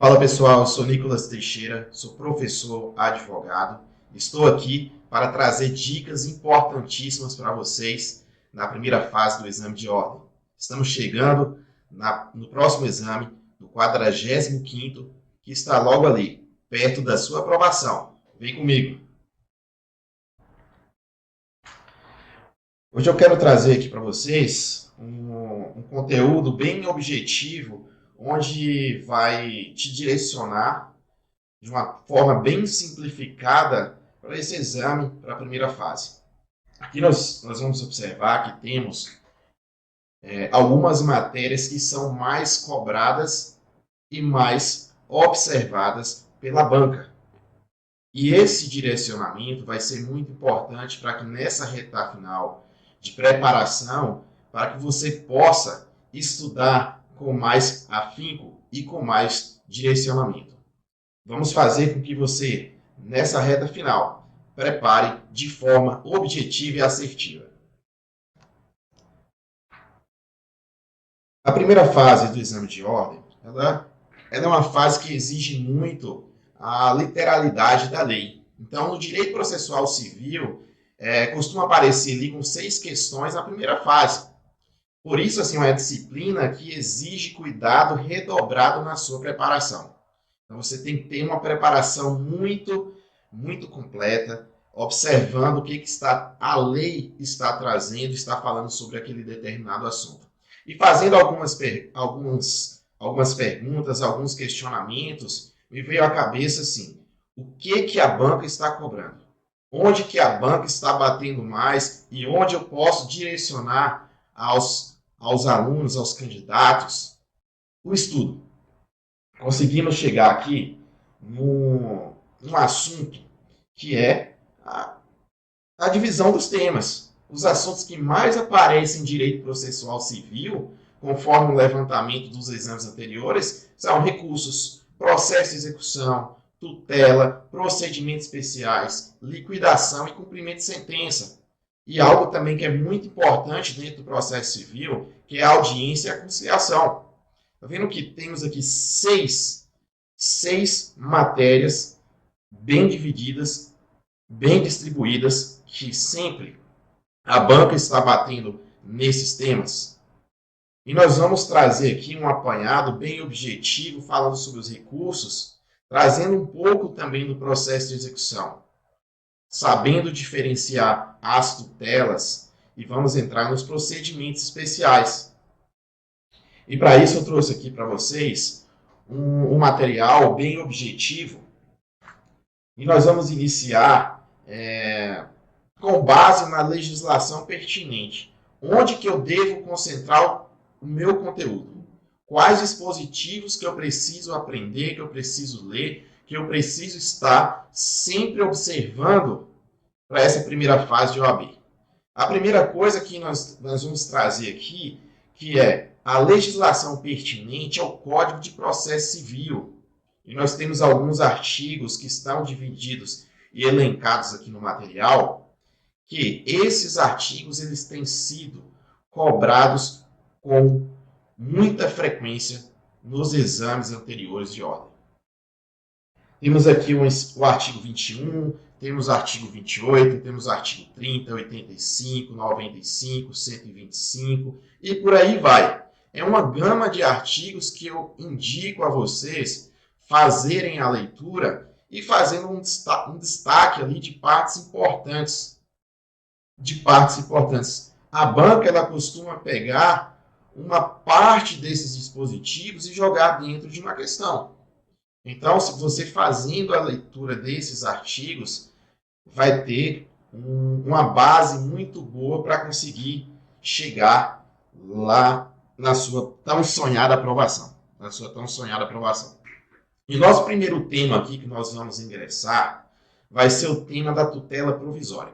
Fala pessoal, eu sou Nicolas Teixeira, sou professor advogado. Estou aqui para trazer dicas importantíssimas para vocês na primeira fase do exame de ordem. Estamos chegando no próximo exame, no 45º, que está logo ali, perto da sua aprovação. Vem comigo! Hoje eu quero trazer aqui para vocês um conteúdo bem objetivo, onde vai te direcionar de uma forma bem simplificada para esse exame, para a primeira fase. Aqui nós vamos observar que temos algumas matérias que são mais cobradas e mais observadas pela banca. E esse direcionamento vai ser muito importante para que nessa reta final de preparação, para que você possa estudar com mais afinco e com mais direcionamento. Vamos fazer com que você, nessa reta final, prepare de forma objetiva e assertiva. A primeira fase do exame de ordem, ela é uma fase que exige muito a literalidade da lei. Então, no direito processual civil, costuma aparecer ali com 6 questões na primeira fase. Por isso, assim, é uma disciplina que exige cuidado redobrado na sua preparação. Então, você tem que ter uma preparação muito completa, observando o que a lei está trazendo, está falando sobre aquele determinado assunto. E fazendo algumas perguntas, alguns questionamentos, me veio à cabeça assim, o que a banca está cobrando? Onde que a banca está batendo mais e onde eu posso direcionar aos alunos, aos candidatos, o estudo. Conseguimos chegar aqui num assunto que é a divisão dos temas. Os assuntos que mais aparecem em direito processual civil, conforme o levantamento dos exames anteriores, são recursos, processo de execução, tutela, procedimentos especiais, liquidação e cumprimento de sentença. E algo também que é muito importante dentro do processo civil, que é a audiência e a conciliação. Está vendo que temos aqui seis matérias bem divididas, bem distribuídas, que sempre a banca está batendo nesses temas. E nós vamos trazer aqui um apanhado bem objetivo, falando sobre os recursos, trazendo um pouco também do processo de execução, sabendo diferenciar as tutelas, e vamos entrar nos procedimentos especiais. E para isso eu trouxe aqui para vocês um material bem objetivo, e nós vamos iniciar com base na legislação pertinente. Onde que eu devo concentrar o meu conteúdo? Quais dispositivos que eu preciso aprender, que eu preciso ler, que eu preciso estar sempre observando para essa primeira fase de OAB. A primeira coisa que nós vamos trazer aqui, que é a legislação pertinente ao Código de Processo Civil. E nós temos alguns artigos que estão divididos e elencados aqui no material, que esses artigos eles têm sido cobrados com muita frequência nos exames anteriores de ordem. Temos aqui o artigo 21, temos o artigo 28, temos o artigo 30, 85, 95, 125 e por aí vai. É uma gama de artigos que eu indico a vocês fazerem a leitura e fazendo um destaque ali de partes importantes. A banca ela costuma pegar uma parte desses dispositivos e jogar dentro de uma questão. Então, se você fazendo a leitura desses artigos, vai ter uma base muito boa para conseguir chegar lá na sua tão sonhada aprovação. E nosso primeiro tema aqui que nós vamos ingressar vai ser o tema da tutela provisória.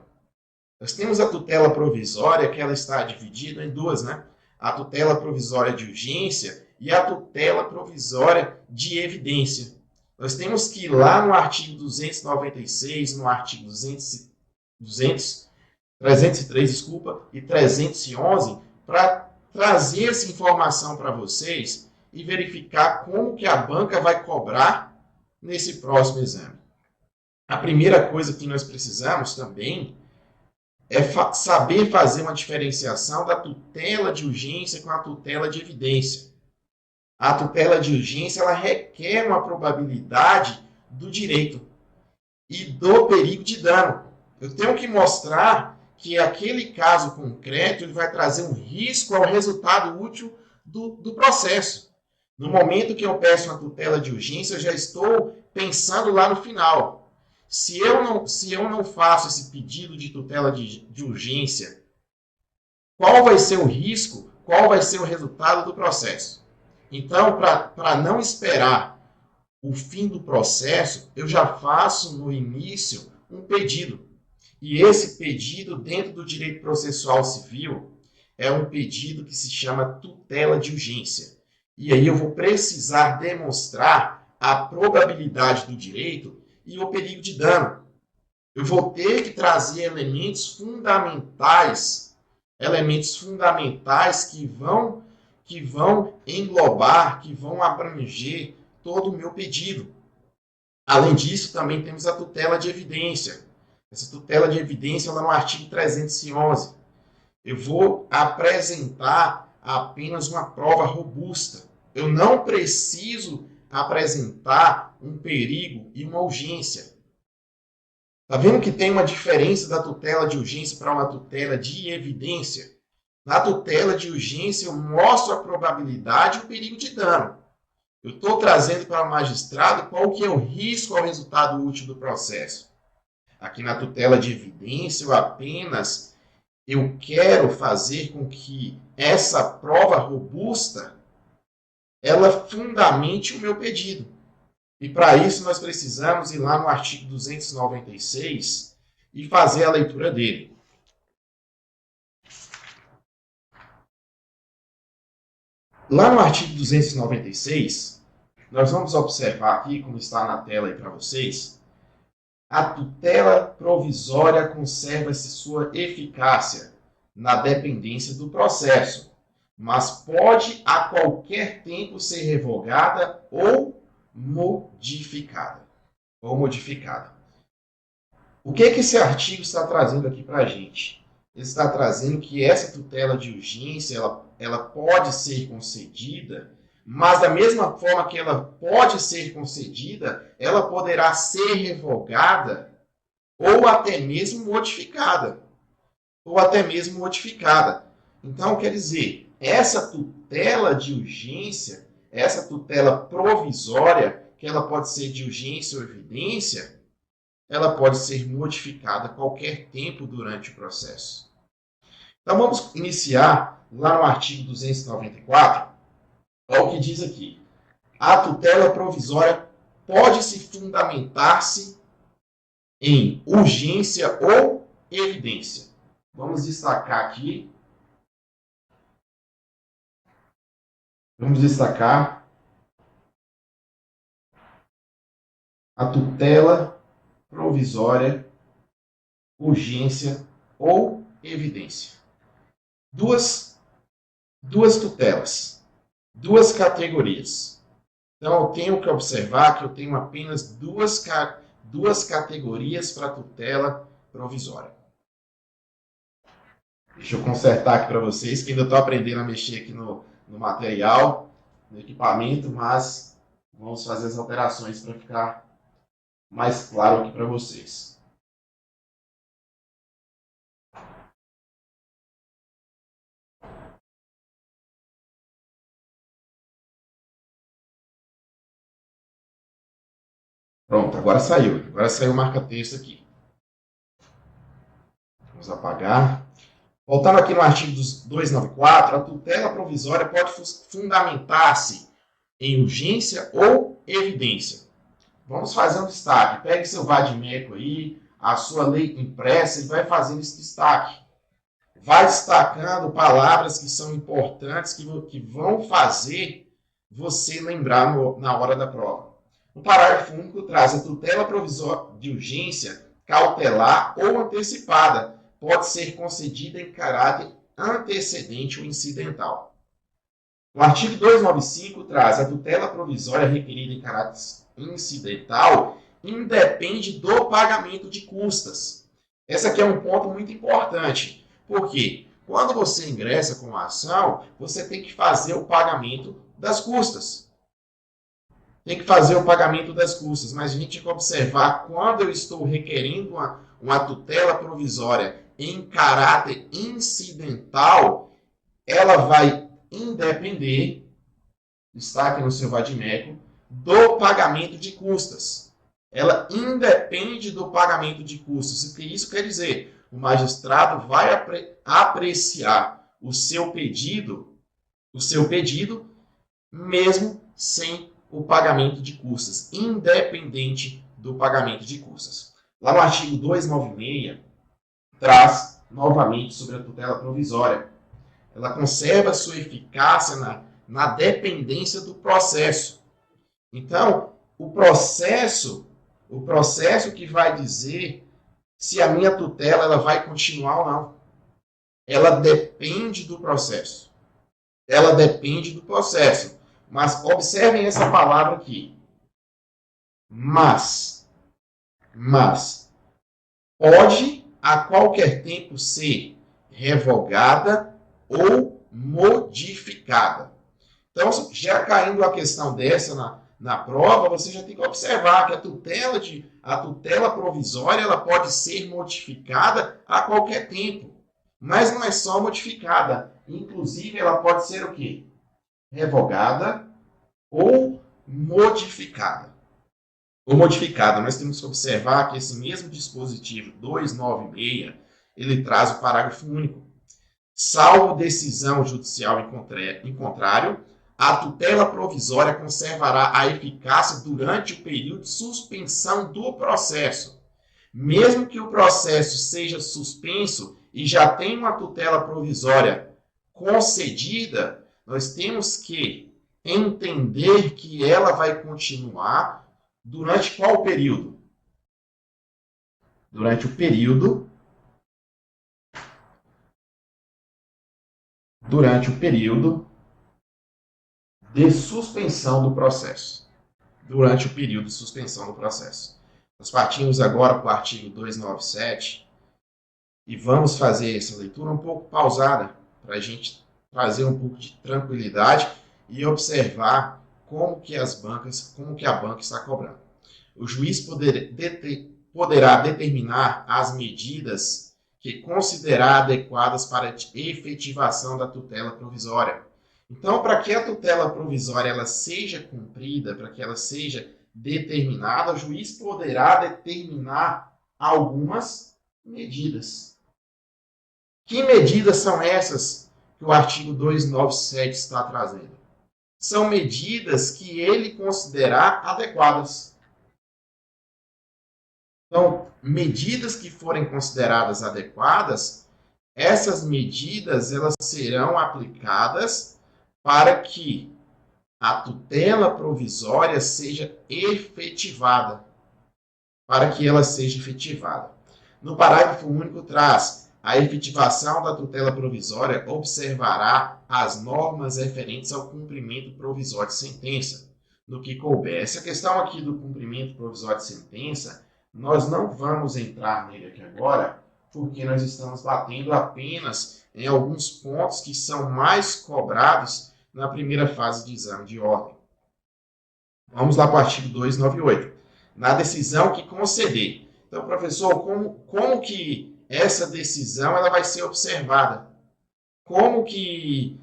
Nós temos a tutela provisória, que ela está dividida em duas, né? A tutela provisória de urgência e a tutela provisória de evidência. Nós temos que ir lá no artigo 296, no artigo 303, e 311, para trazer essa informação para vocês e verificar como que a banca vai cobrar nesse próximo exame. A primeira coisa que nós precisamos também é saber fazer uma diferenciação da tutela de urgência com a tutela de evidência. A tutela de urgência ela requer uma probabilidade do direito e do perigo de dano. Eu tenho que mostrar que aquele caso concreto ele vai trazer um risco ao resultado útil do processo. No momento que eu peço uma tutela de urgência, eu já estou pensando lá no final. Se eu não faço esse pedido de tutela de urgência, qual vai ser o risco, qual vai ser o resultado do processo? Então, para não esperar o fim do processo, eu já faço no início um pedido. E esse pedido, dentro do direito processual civil, é um pedido que se chama tutela de urgência. E aí eu vou precisar demonstrar a probabilidade do direito e o perigo de dano. Eu vou ter que trazer elementos fundamentais que vão englobar, que vão abranger todo o meu pedido. Além disso, também temos a tutela de evidência. Essa tutela de evidência lá no artigo 311. Eu vou apresentar apenas uma prova robusta. Eu não preciso apresentar um perigo e uma urgência. Está vendo que tem uma diferença da tutela de urgência para uma tutela de evidência? Na tutela de urgência, eu mostro a probabilidade e o perigo de dano. Eu estou trazendo para o magistrado qual que é o risco ao resultado útil do processo. Aqui na tutela de evidência, eu quero fazer com que essa prova robusta ela fundamente o meu pedido. E para isso nós precisamos ir lá no artigo 296 e fazer a leitura dele. Lá no artigo 296, nós vamos observar aqui, como está na tela aí para vocês, a tutela provisória conserva-se sua eficácia na dependência do processo, mas pode a qualquer tempo ser revogada ou modificada. O que esse artigo está trazendo aqui para a gente? Ele está trazendo que essa tutela de urgência ela pode ser concedida, mas da mesma forma que ela pode ser concedida, ela poderá ser revogada ou até mesmo modificada. Então, quer dizer, essa tutela de urgência, essa tutela provisória, que ela pode ser de urgência ou evidência, ela pode ser modificada a qualquer tempo durante o processo. Então, vamos iniciar lá no artigo 294, olha o que diz aqui. A tutela provisória pode se fundamentar-se em urgência ou evidência. Vamos destacar aqui. Vamos destacar a tutela provisória, urgência ou evidência. Duas tutelas, duas categorias. Então, eu tenho que observar que eu tenho apenas duas categorias para tutela provisória. Deixa eu consertar aqui para vocês, que ainda estou aprendendo a mexer aqui no material, no equipamento, mas vamos fazer as alterações para ficar mais claro aqui para vocês. Pronto, agora saiu. Agora saiu o marca-texto aqui. Vamos apagar. Voltando aqui no artigo 294, a tutela provisória pode fundamentar-se em urgência ou evidência. Vamos fazer um destaque. Pegue seu vadimeco aí, a sua lei impressa e vai fazendo esse destaque. Vai destacando palavras que são importantes, que vão fazer você lembrar na hora da prova. O parágrafo único traz a tutela provisória de urgência cautelar ou antecipada. Pode ser concedida em caráter antecedente ou incidental. O artigo 295 traz a tutela provisória requerida em caráter incidental independe do pagamento de custas. Esse aqui é um ponto muito importante. Por quê? Quando você ingressa com a ação, você tem que fazer o pagamento das custas. Tem que fazer o pagamento das custas, mas a gente tem que observar quando eu estou requerendo uma tutela provisória em caráter incidental, ela vai independer, destaque no seu vadimeco, do pagamento de custas. Ela independe do pagamento de custos. O que isso quer dizer? O magistrado vai apreciar o seu pedido mesmo sem o pagamento de custas, independente do pagamento de custas. Lá no artigo 296, traz novamente sobre a tutela provisória. Ela conserva sua eficácia na dependência do processo. Então, o processo que vai dizer se a minha tutela ela vai continuar ou não. Ela depende do processo. Ela depende do processo. Mas observem essa palavra aqui. Mas pode a qualquer tempo ser revogada ou modificada. Então, já caindo a questão dessa na prova, você já tem que observar que a tutela provisória ela pode ser modificada a qualquer tempo. Mas não é só modificada. Inclusive, ela pode ser o quê? Revogada ou modificada. Nós temos que observar que esse mesmo dispositivo 296, ele traz o parágrafo único. Salvo decisão judicial em contrário, a tutela provisória conservará a eficácia durante o período de suspensão do processo. Mesmo que o processo seja suspenso e já tenha uma tutela provisória concedida, nós temos que entender que ela vai continuar durante qual período? Durante o período de suspensão do processo. Durante o período de suspensão do processo. Nós partimos agora para o artigo 297 e vamos fazer essa leitura um pouco pausada para a gente trazer um pouco de tranquilidade e observar como que a banca está cobrando. O juiz poderá determinar as medidas que considerar adequadas para a efetivação da tutela provisória. Então, para que a tutela provisória ela seja cumprida, para que ela seja determinada, o juiz poderá determinar algumas medidas. Que medidas são essas que o artigo 297 está trazendo? São medidas que ele considerar adequadas. Então, medidas que forem consideradas adequadas, essas medidas elas serão aplicadas para que a tutela provisória seja efetivada. Para que ela seja efetivada. No parágrafo único traz: a efetivação da tutela provisória observará as normas referentes ao cumprimento provisório de sentença, no que couber. Essa questão aqui do cumprimento provisório de sentença, nós não vamos entrar nele aqui agora, porque nós estamos batendo apenas em alguns pontos que são mais cobrados na primeira fase de exame de ordem. Vamos lá para o artigo 298. Na decisão que conceder. Então, professor, como que essa decisão ela vai ser observada? O que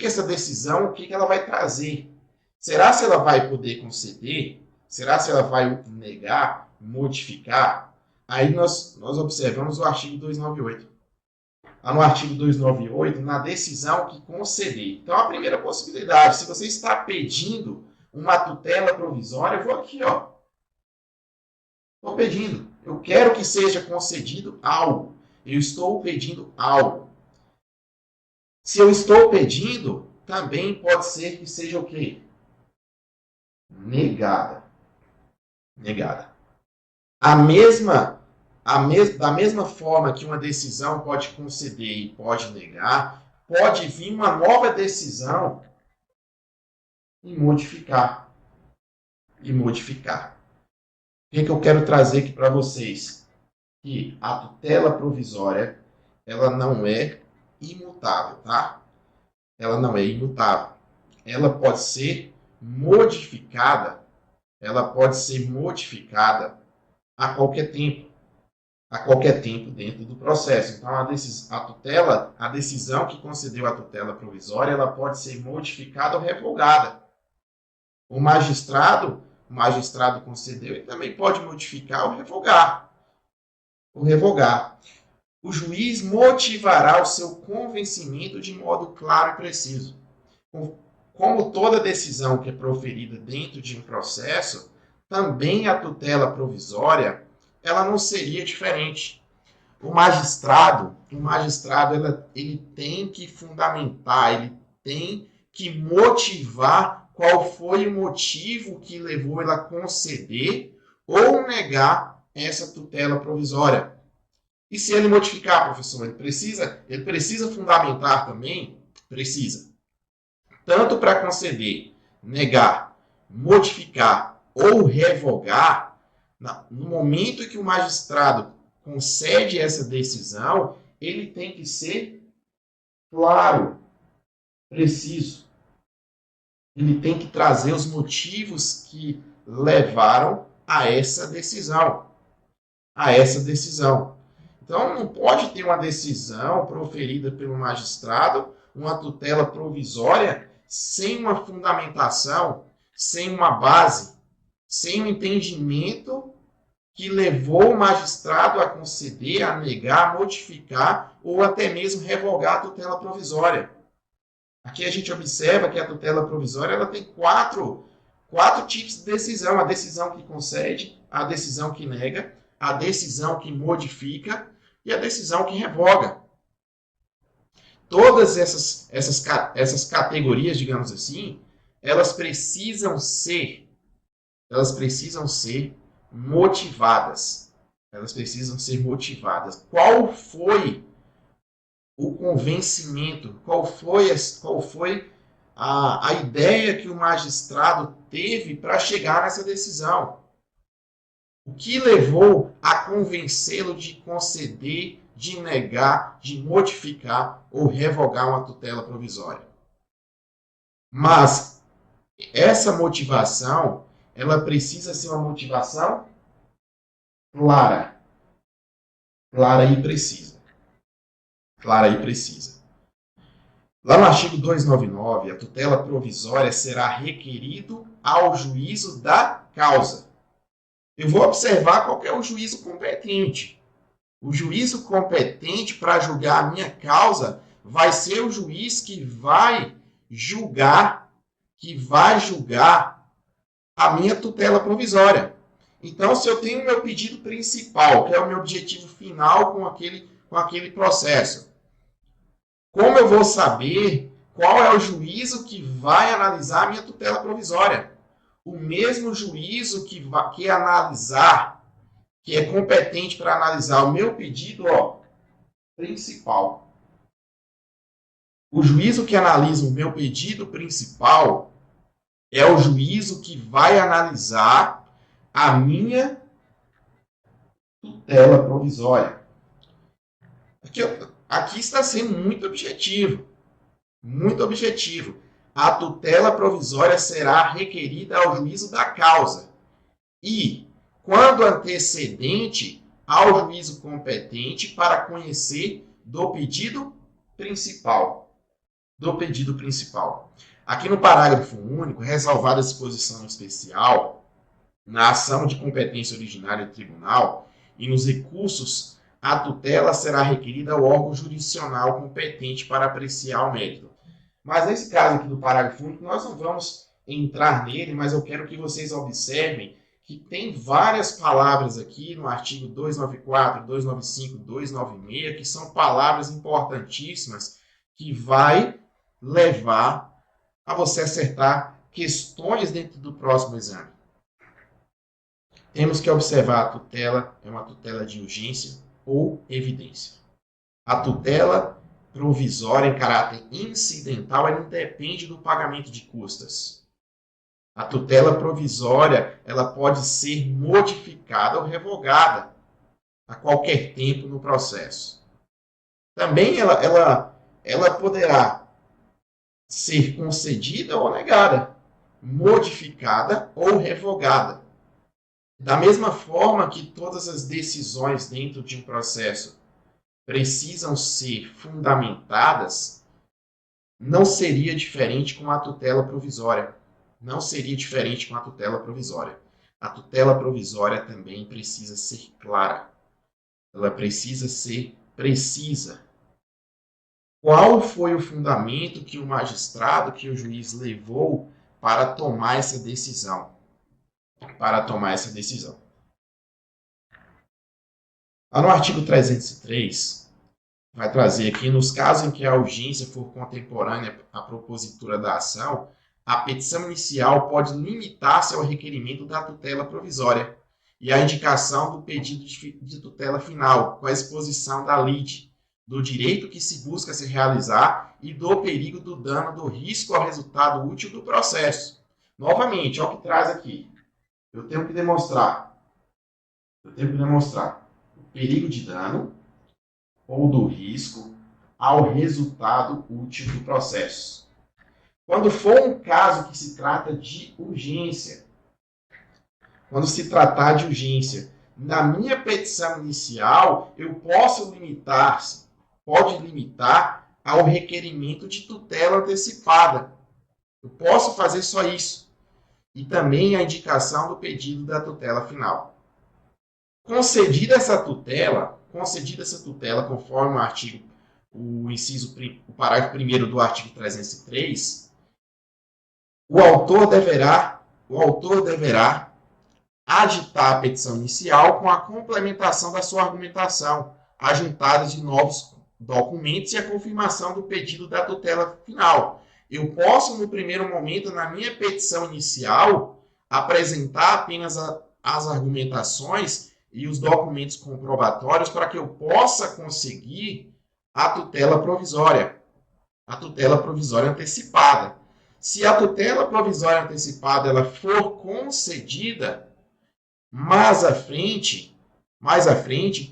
essa decisão, o que ela vai trazer? Será se ela vai poder conceder? Será se ela vai negar, modificar? Aí nós observamos o artigo 298. Lá no artigo 298, na decisão que conceder. Então, a primeira possibilidade, se você está pedindo uma tutela provisória, eu vou aqui, ó. Estou pedindo. Eu quero que seja concedido algo. Eu estou pedindo algo. Se eu estou pedindo, também pode ser que seja o quê? Negada. Da mesma forma que uma decisão pode conceder e pode negar, pode vir uma nova decisão e modificar. O que eu quero trazer aqui para vocês? Que a tutela provisória, ela não é imutável, tá? Ela não é imutável. Ela pode ser modificada, a qualquer tempo dentro do processo. Então, a decisão que concedeu a tutela provisória, ela pode ser modificada ou revogada. O magistrado concedeu e também pode modificar ou revogar. O juiz motivará o seu convencimento de modo claro e preciso. Como toda decisão que é proferida dentro de um processo, também a tutela provisória, ela não seria diferente. O magistrado ele tem que fundamentar, ele tem que motivar qual foi o motivo que levou ele a conceder ou negar essa tutela provisória. E se ele modificar, professor, ele precisa fundamentar também? Precisa. Tanto para conceder, negar, modificar ou revogar, no momento em que o magistrado concede essa decisão, ele tem que ser claro, preciso. Ele tem que trazer os motivos que levaram a essa decisão. Então, não pode ter uma decisão proferida pelo magistrado, uma tutela provisória, sem uma fundamentação, sem uma base, sem um entendimento que levou o magistrado a conceder, a negar, a modificar ou até mesmo revogar a tutela provisória. Aqui a gente observa que a tutela provisória ela tem quatro tipos de decisão. A decisão que concede, a decisão que nega, a decisão que modifica e a decisão que revoga. Todas essas categorias, digamos assim, elas precisam ser motivadas. Qual foi o convencimento? Qual foi a ideia que o magistrado teve para chegar nessa decisão? O que levou a convencê-lo de conceder, de negar, de modificar ou revogar uma tutela provisória? Mas essa motivação, ela precisa ser uma motivação clara e precisa. Lá no artigo 299, a tutela provisória será requerido ao juízo da causa. Eu vou observar qual é o juízo competente. O juízo competente para julgar a minha causa vai ser o juiz que vai julgar a minha tutela provisória. Então, se eu tenho o meu pedido principal, que é o meu objetivo final com aquele processo, como eu vou saber qual é o juízo que vai analisar a minha tutela provisória? O mesmo juízo que é competente para analisar o meu pedido principal. O juízo que analisa o meu pedido principal é o juízo que vai analisar a minha tutela provisória. Aqui está sendo muito objetivo. A tutela provisória será requerida ao juízo da causa e, quando antecedente, ao juízo competente para conhecer do pedido principal. Aqui no parágrafo único, ressalvada a disposição especial, na ação de competência originária do tribunal e nos recursos, a tutela será requerida ao órgão jurisdicional competente para apreciar o mérito. Mas nesse caso aqui do parágrafo único, nós não vamos entrar nele, mas eu quero que vocês observem que tem várias palavras aqui no artigo 294, 295, 296, que são palavras importantíssimas que vai levar a você acertar questões dentro do próximo exame. Temos que observar a tutela é uma tutela de urgência ou evidência. A tutela provisória em caráter incidental, ela independe do pagamento de custas. A tutela provisória, ela pode ser modificada ou revogada a qualquer tempo no processo. Também ela poderá ser concedida ou negada, modificada ou revogada. Da mesma forma que todas as decisões dentro de um processo precisam ser fundamentadas, não seria diferente com a tutela provisória. Não seria diferente com a tutela provisória. A tutela provisória também precisa ser clara. Ela precisa ser precisa. Qual foi o fundamento que o magistrado, que o juiz levou para tomar essa decisão? Lá no artigo 303, vai trazer aqui, nos casos em que a urgência for contemporânea à propositura da ação, a petição inicial pode limitar-se ao requerimento da tutela provisória e à indicação do pedido de tutela final, com a exposição da lide, do direito que se busca se realizar e do perigo do dano, do risco ao resultado útil do processo. Novamente, olha o que traz aqui. Eu tenho que demonstrar o perigo de dano ou do risco ao resultado útil do processo. Quando for um caso que se trata de urgência, na minha petição inicial, eu posso limitar ao requerimento de tutela antecipada. Eu posso fazer só isso. E também a indicação do pedido da tutela final. Concedida essa tutela, conforme o parágrafo 1º do artigo 303, o autor deverá aditar a petição inicial com a complementação da sua argumentação, a juntada de novos documentos e a confirmação do pedido da tutela final. Eu posso, no primeiro momento, na minha petição inicial, apresentar apenas as argumentações e os documentos comprobatórios para que eu possa conseguir a tutela provisória antecipada. Se a tutela provisória antecipada ela for concedida, mais à frente,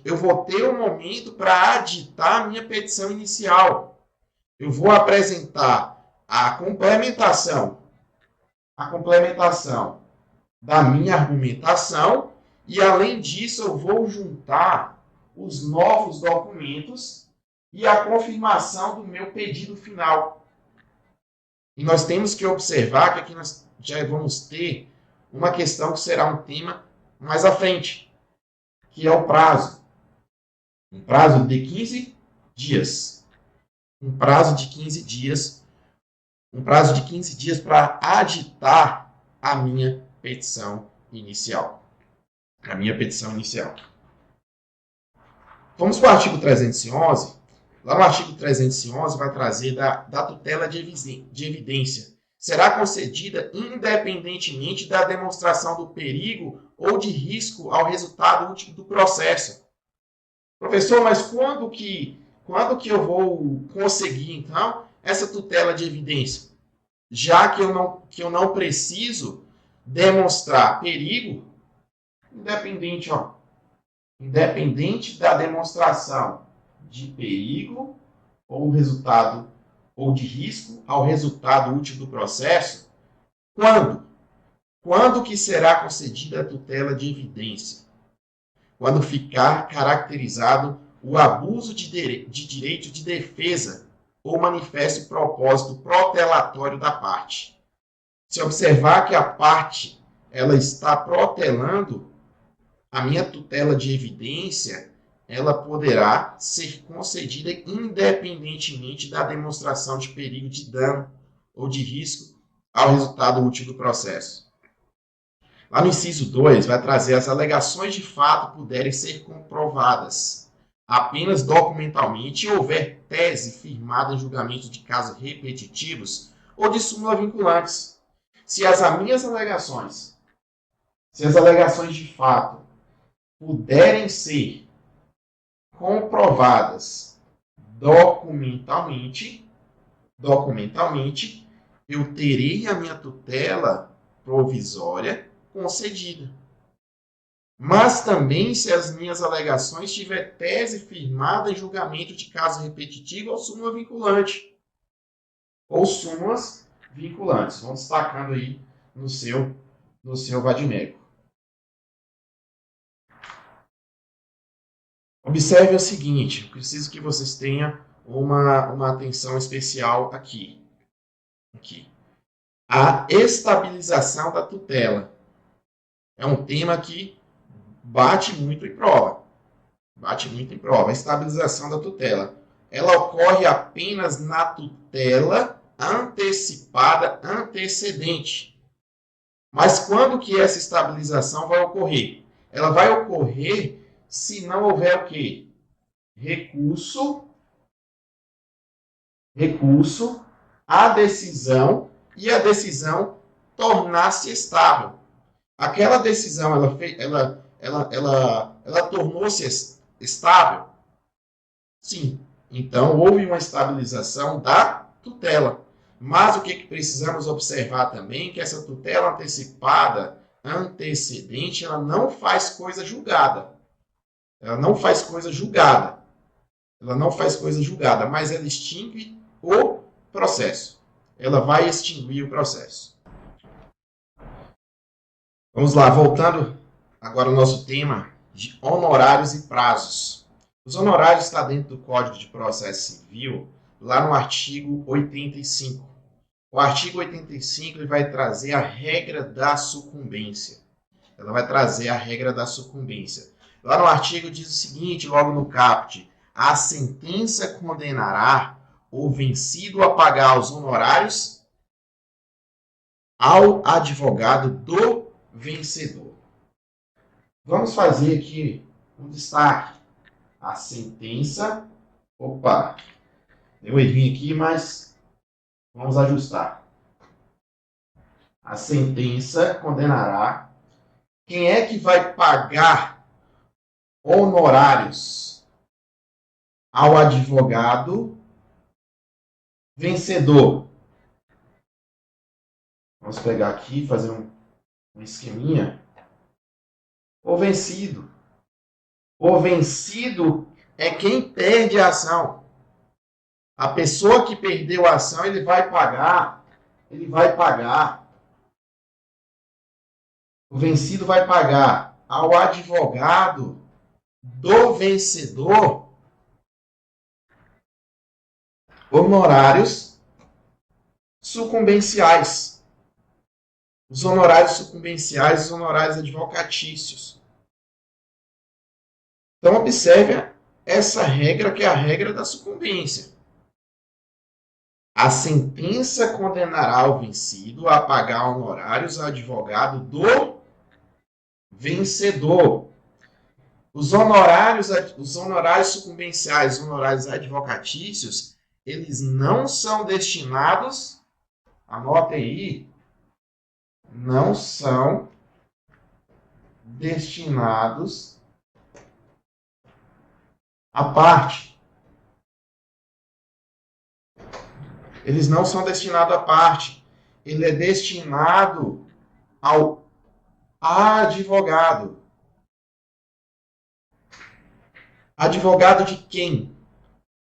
eu vou ter um momento para aditar a minha petição inicial. Eu vou apresentar a complementação da minha argumentação e, além disso, eu vou juntar os novos documentos e a confirmação do meu pedido final. E nós temos que observar que aqui nós já vamos ter uma questão que será um tema mais à frente, que é o prazo. Um prazo de 15 dias. Um prazo de 15 dias para aditar a minha petição inicial. Vamos para o artigo 311. Lá no artigo 311 vai trazer da tutela de evidência. Será concedida independentemente da demonstração do perigo ou de risco ao resultado último do processo. Professor, mas quando que eu vou conseguir, então, essa tutela de evidência? Já que eu não preciso demonstrar perigo, independente da demonstração de perigo ou resultado ou de risco ao resultado útil do processo, quando que será concedida a tutela de evidência? Quando ficar caracterizado o abuso de direito de defesa ou manifeste propósito protelatório da parte. Se observar que a parte ela está protelando, a minha tutela de evidência ela poderá ser concedida independentemente da demonstração de perigo de dano ou de risco ao resultado útil do processo. Lá no inciso 2, vai trazer as alegações de fato puderem ser comprovadas apenas documentalmente e houver tese firmada em julgamento de casos repetitivos ou de súmula vinculantes. Se as alegações de fato puderem ser comprovadas documentalmente, eu terei a minha tutela provisória concedida. Mas também se as minhas alegações tiver tese firmada em julgamento de caso repetitivo ou súmula vinculante. Ou súmulas vinculantes. Vamos destacando aí no seu vadimédico. Observe o seguinte, preciso que vocês tenham uma atenção especial aqui. A estabilização da tutela é um tema que bate muito em prova. A estabilização da tutela. Ela ocorre apenas na tutela antecipada antecedente. Mas quando que essa estabilização vai ocorrer? Ela vai ocorrer se não houver o quê? Recurso à decisão e a decisão tornar-se estável. Aquela decisão, ela tornou-se estável? Sim. Então, houve uma estabilização da tutela. Mas o que precisamos observar também é que essa tutela antecipada, antecedente, ela não faz coisa julgada. Ela não faz coisa julgada, mas ela extingue o processo. Ela vai extinguir o processo. Vamos lá, voltando agora ao nosso tema de honorários e prazos. Os honorários estão dentro do Código de Processo Civil, lá no artigo 85. O artigo 85 ele vai trazer a regra da sucumbência. Lá no artigo diz o seguinte, logo no caput, a sentença condenará o vencido a pagar os honorários ao advogado do vencedor. Vamos fazer aqui um destaque. A sentença... Opa! Deu errinho aqui, mas vamos ajustar. A sentença condenará. Quem é que vai pagar honorários ao advogado vencedor? Vamos pegar aqui e fazer um esqueminha. O vencido. O vencido é quem perde a ação. A pessoa que perdeu a ação, ele vai pagar. O vencido vai pagar ao advogado do vencedor honorários sucumbenciais. Os honorários sucumbenciais, os honorários advocatícios. Então, observe essa regra, que é a regra da sucumbência. A sentença condenará o vencido a pagar honorários ao advogado do vencedor. Os honorários sucumbenciais, os honorários advocatícios, eles não são destinados, anotem aí, não são destinados à parte. Eles não são destinados à parte. Ele é destinado ao advogado. Advogado de quem?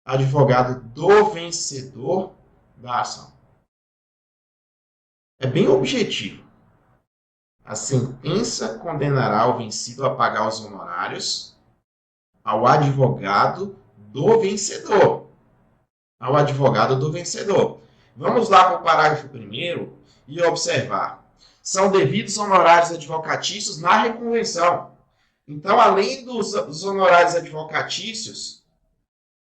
Advogado do vencedor da ação. É bem objetivo. A sentença condenará o vencido a pagar os honorários ao advogado do vencedor. Vamos lá para o parágrafo 1º e observar. São devidos honorários advocatícios na reconvenção. Então, além dos honorários advocatícios,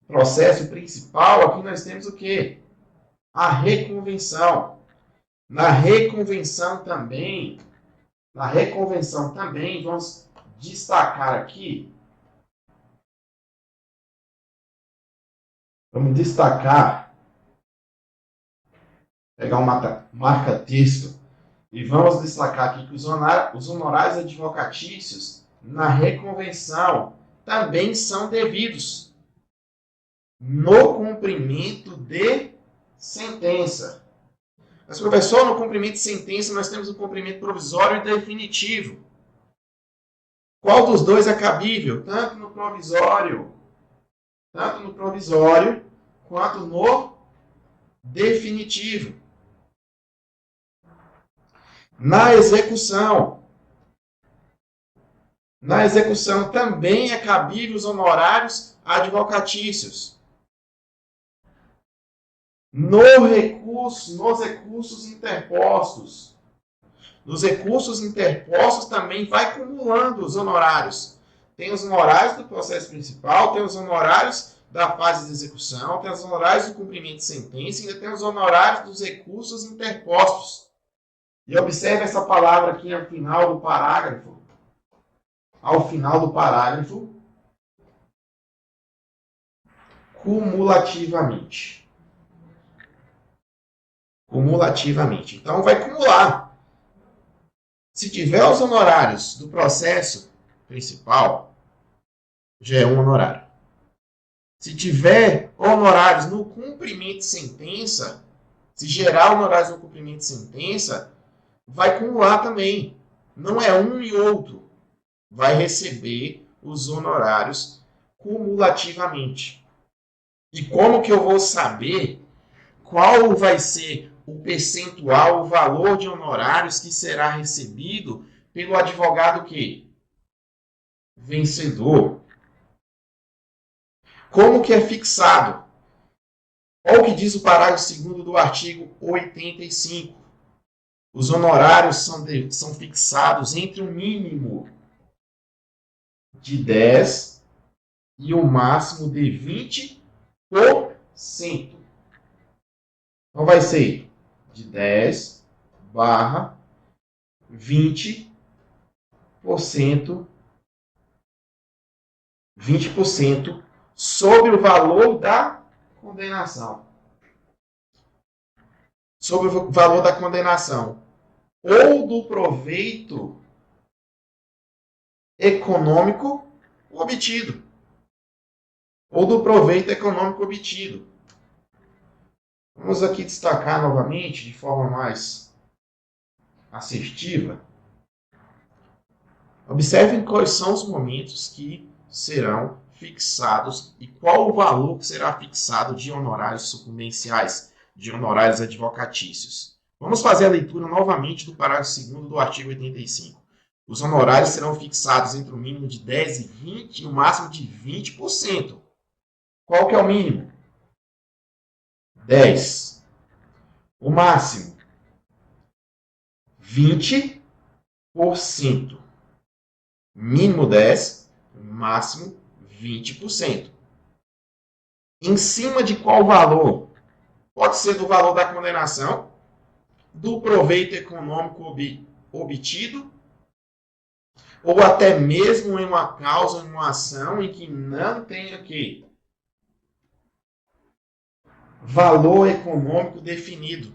processo principal, aqui nós temos o quê? A reconvenção. Na reconvenção também, vamos destacar aqui. Vamos destacar, pegar uma marca-texto e vamos destacar aqui que os honorários advocatícios na reconvenção também são devidos. no cumprimento de sentença. Mas, professor, no cumprimento de sentença nós temos o cumprimento provisório e definitivo. Qual dos dois é cabível? Tanto no provisório quanto no definitivo. Na execução também é cabível os honorários advocatícios. Nos recursos interpostos. Nos recursos interpostos também vai acumulando os honorários. Tem os honorários do processo principal, tem os honorários da fase de execução, tem os honorários do cumprimento de sentença e ainda tem os honorários dos recursos interpostos. E observe essa palavra aqui ao final do parágrafo. Cumulativamente. Então, vai acumular. Se tiver os honorários do processo principal, já é um honorário. Se tiver honorários no cumprimento de sentença, se gerar honorários no cumprimento de sentença, vai acumular também. Não é um e outro. Vai receber os honorários cumulativamente. E como que eu vou saber qual vai ser o percentual, o valor de honorários que será recebido pelo advogado que? Vencedor. Como que é fixado? Olha o que diz o parágrafo 2º do artigo 85. Os honorários são fixados entre um mínimo de 10% e o máximo de 20%. Então, vai ser de 10 barra 20% sobre o valor da condenação. Sobre o valor da condenação. Ou do proveito econômico obtido. Vamos aqui destacar novamente, de forma mais assertiva. Observem quais são os momentos que serão fixados e qual o valor que será fixado de honorários sucumbenciais, de honorários advocatícios. Vamos fazer a leitura novamente do parágrafo 2º do artigo 85. Os honorários serão fixados entre o mínimo de 10% e 20% e o máximo de 20%. Qual que é o mínimo? 10%. O máximo? 20%. Mínimo 10%, máximo 20%. Em cima de qual valor? Pode ser do valor da condenação, do proveito econômico obtido, ou até mesmo em uma causa, em uma ação em que não tenha que valor econômico definido.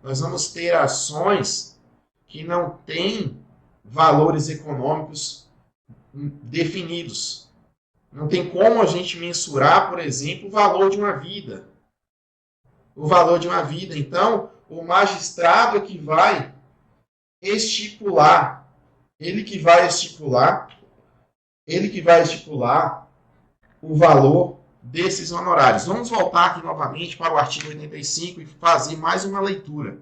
Nós vamos ter ações que não têm valores econômicos definidos. Não tem como a gente mensurar, por exemplo, o valor de uma vida. Então, o magistrado é que vai estipular, ele que vai estipular o valor desses honorários. Vamos voltar aqui novamente para o artigo 85 e fazer mais uma leitura.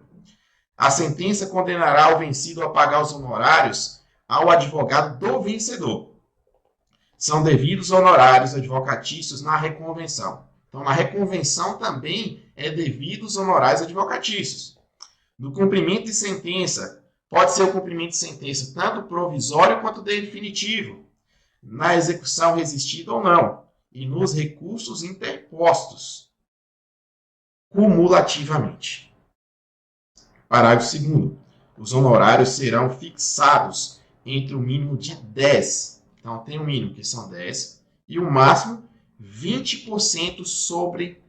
A sentença condenará o vencido a pagar os honorários ao advogado do vencedor. São devidos honorários advocatícios na reconvenção. Então, na reconvenção também é devidos honorários advocatícios. No cumprimento de sentença, pode ser o cumprimento de sentença tanto provisório quanto definitivo, na execução resistida ou não, e nos recursos interpostos, cumulativamente. Parágrafo 2º. Os honorários serão fixados entre o mínimo de 10%. Então, tem o mínimo, que são 10%, e o máximo 20% sobre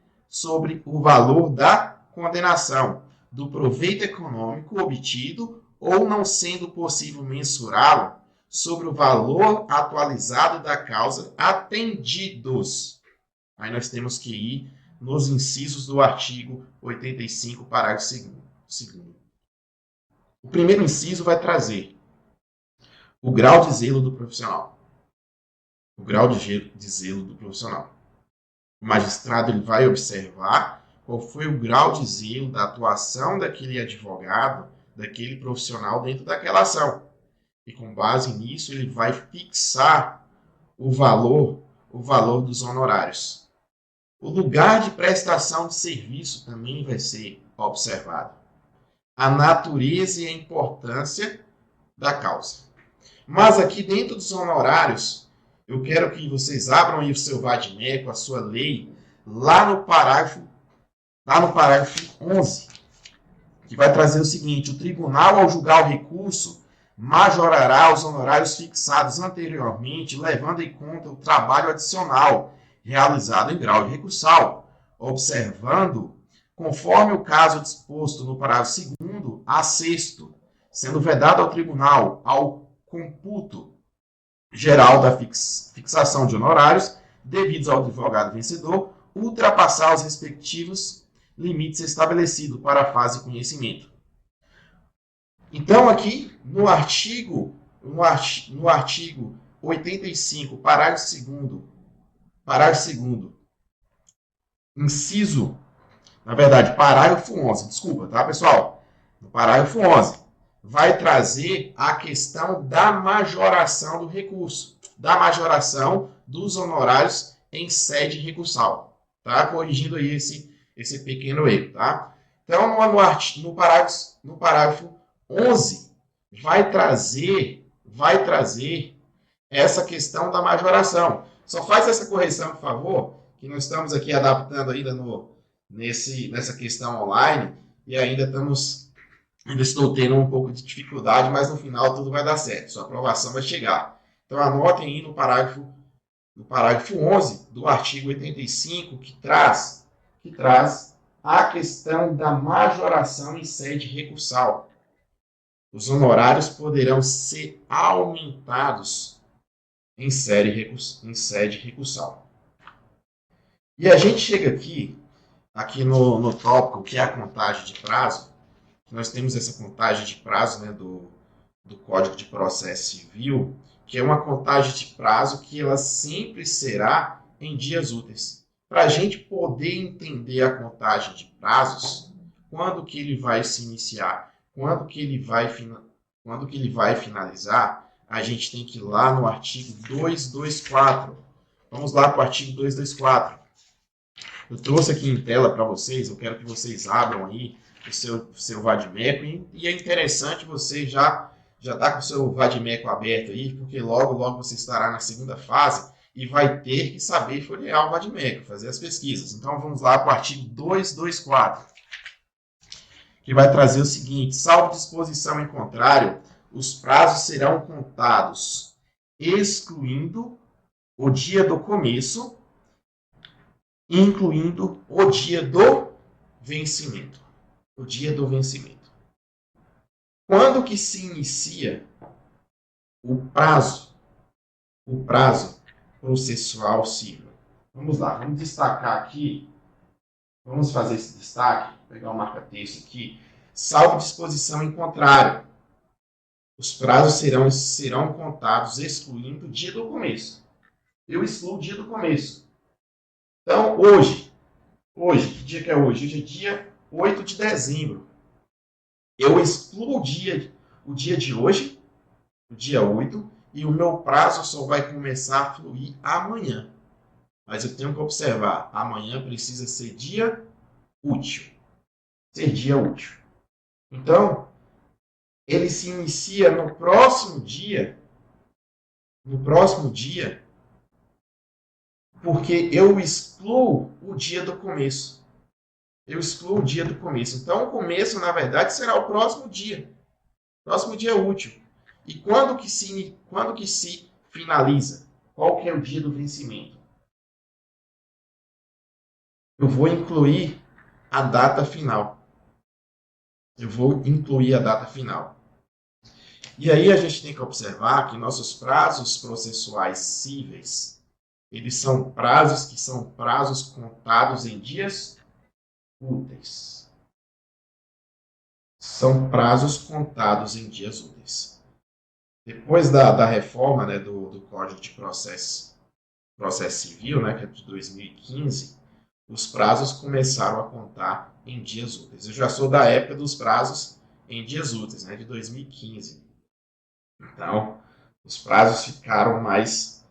o valor da condenação, do proveito econômico obtido ou não sendo possível mensurá-lo sobre o valor atualizado da causa atendidos. Aí nós temos que ir nos incisos do artigo 85, parágrafo 2º. O primeiro inciso vai trazer o grau de zelo do profissional. O grau de zelo do profissional. O magistrado ele vai observar qual foi o grau de zelo da atuação daquele advogado, daquele profissional dentro daquela ação. E com base nisso, ele vai fixar o valor dos honorários. O lugar de prestação de serviço também vai ser observado. A natureza e a importância da causa. Mas aqui dentro dos honorários, eu quero que vocês abram aí o seu vadimeco, a sua lei, lá no parágrafo 11, que vai trazer o seguinte: o tribunal, ao julgar o recurso, majorará os honorários fixados anteriormente, levando em conta o trabalho adicional realizado em grau de recursal, observando, conforme o caso disposto no parágrafo 2º a 6º, sendo vedado ao tribunal, ao computo geral da fixação de honorários devidos ao advogado vencedor, ultrapassar os respectivos limites estabelecidos para a fase de conhecimento. Então, aqui no artigo 85, parágrafo 2º, inciso, na verdade, parágrafo 11, desculpa, tá, pessoal? No parágrafo 11, vai trazer a questão da majoração do recurso, da majoração dos honorários em sede recursal, tá? Corrigindo aí esse pequeno erro, tá? Então, no parágrafo 11, vai trazer essa questão da majoração. Só faz essa correção, por favor, que nós estamos aqui adaptando ainda nessa questão online e ainda estou tendo um pouco de dificuldade, mas no final tudo vai dar certo, sua aprovação vai chegar. Então anotem aí no parágrafo 11 do artigo 85, que traz a questão da majoração em sede recursal. Os honorários poderão ser aumentados em sede recursal. E a gente chega aqui no tópico, que é a contagem de prazo. Nós temos essa contagem de prazo, né, do Código de Processo Civil, que é uma contagem de prazo que ela sempre será em dias úteis. Para a gente poder entender a contagem de prazos, quando que ele vai se iniciar, quando que ele vai finalizar, a gente tem que ir lá no artigo 224. Vamos lá para o artigo 224. Eu trouxe aqui em tela para vocês, eu quero que vocês abram aí o seu vadimeco, e é interessante você já tá com o seu vadimeco aberto aí, porque logo você estará na segunda fase e vai ter que saber folhear o vadimeco, fazer as pesquisas. Então vamos lá para o artigo 224, que vai trazer o seguinte: salvo disposição em contrário, os prazos serão contados excluindo o dia do começo, incluindo o dia do vencimento. O dia do vencimento. Quando que se inicia o prazo processual civil? Vamos lá, vamos destacar aqui, vamos fazer esse destaque, vou pegar o marca-texto aqui, salvo disposição em contrário. Os prazos serão contados excluindo o dia do começo. Eu excluo o dia do começo. Então, hoje, que dia que é hoje? Hoje é dia 8 de dezembro. Eu excluo o dia de hoje, o dia 8, e o meu prazo só vai começar a fluir amanhã. Mas eu tenho que observar, amanhã precisa ser dia útil. Então, ele se inicia no próximo dia, porque eu excluo o dia do começo. Então, o começo, na verdade, será o próximo dia útil. E quando que se finaliza? Qual que é o dia do vencimento? Eu vou incluir a data final. E aí a gente tem que observar que nossos prazos processuais cíveis, eles são prazos que são prazos contados em dias úteis. São prazos contados em dias úteis. Depois da reforma, né, do Código de Processo Civil, né, que é de 2015, os prazos começaram a contar em dias úteis. Eu já sou da época dos prazos em dias úteis, né, de 2015. Então, os prazos ficaram mais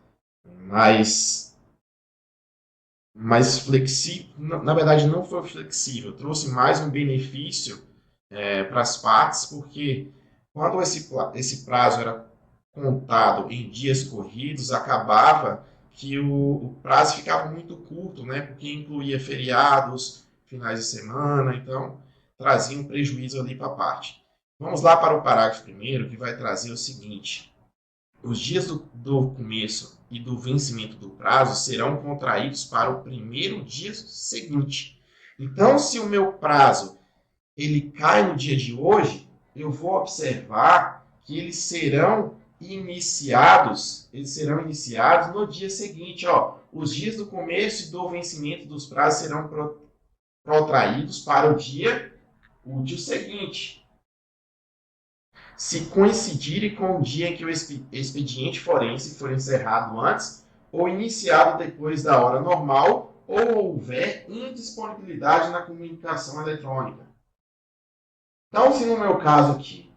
flexível. Na verdade, não foi flexível, trouxe mais um benefício para as partes, porque quando esse prazo era contado em dias corridos, acabava que o prazo ficava muito curto, né? Porque incluía feriados, finais de semana, então trazia um prejuízo ali para a parte. Vamos lá para o parágrafo primeiro, que vai trazer o seguinte: os dias do começo e do vencimento do prazo serão contraídos para o primeiro dia seguinte. Então, se o meu prazo ele cai no dia de hoje, eu vou observar que eles serão iniciados no dia seguinte. Ó, os dias do começo e do vencimento dos prazos serão protraídos para o dia útil seguinte, se coincidirem com o dia em que o expediente forense for encerrado antes ou iniciado depois da hora normal ou houver indisponibilidade na comunicação eletrônica. Então, se no meu caso aqui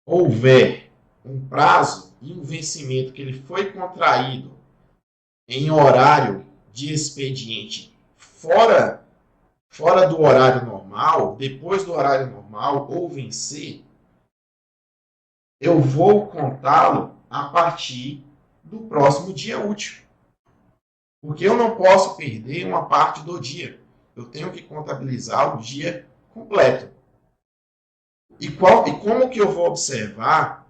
houver um prazo e um vencimento que ele foi contraído em horário de expediente fora do horário normal, depois do horário normal ou vencer, eu vou contá-lo a partir do próximo dia útil. Porque eu não posso perder uma parte do dia. Eu tenho que contabilizar o dia completo. E como que eu vou observar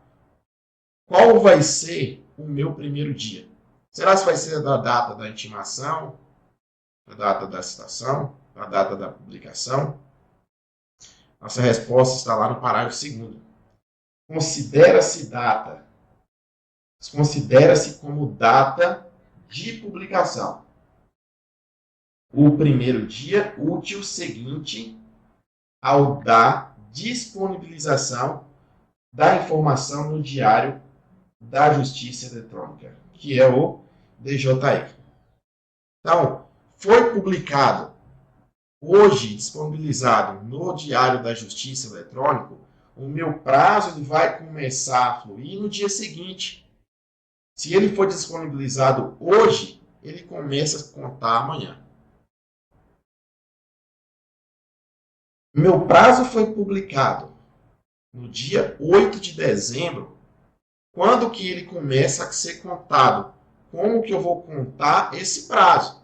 qual vai ser o meu primeiro dia? Será que vai ser da data da intimação, da data da citação, da data da publicação? Nossa resposta está lá no parágrafo 2º. Considera-se como data de publicação o primeiro dia útil seguinte ao da disponibilização da informação no Diário da Justiça Eletrônica, que é o DJE. Então, foi publicado hoje, disponibilizado no Diário da Justiça Eletrônico, o meu prazo ele vai começar a fluir no dia seguinte. Se ele for disponibilizado hoje, ele começa a contar amanhã. Meu prazo foi publicado no dia 8 de dezembro. Quando que ele começa a ser contado? Como que eu vou contar esse prazo?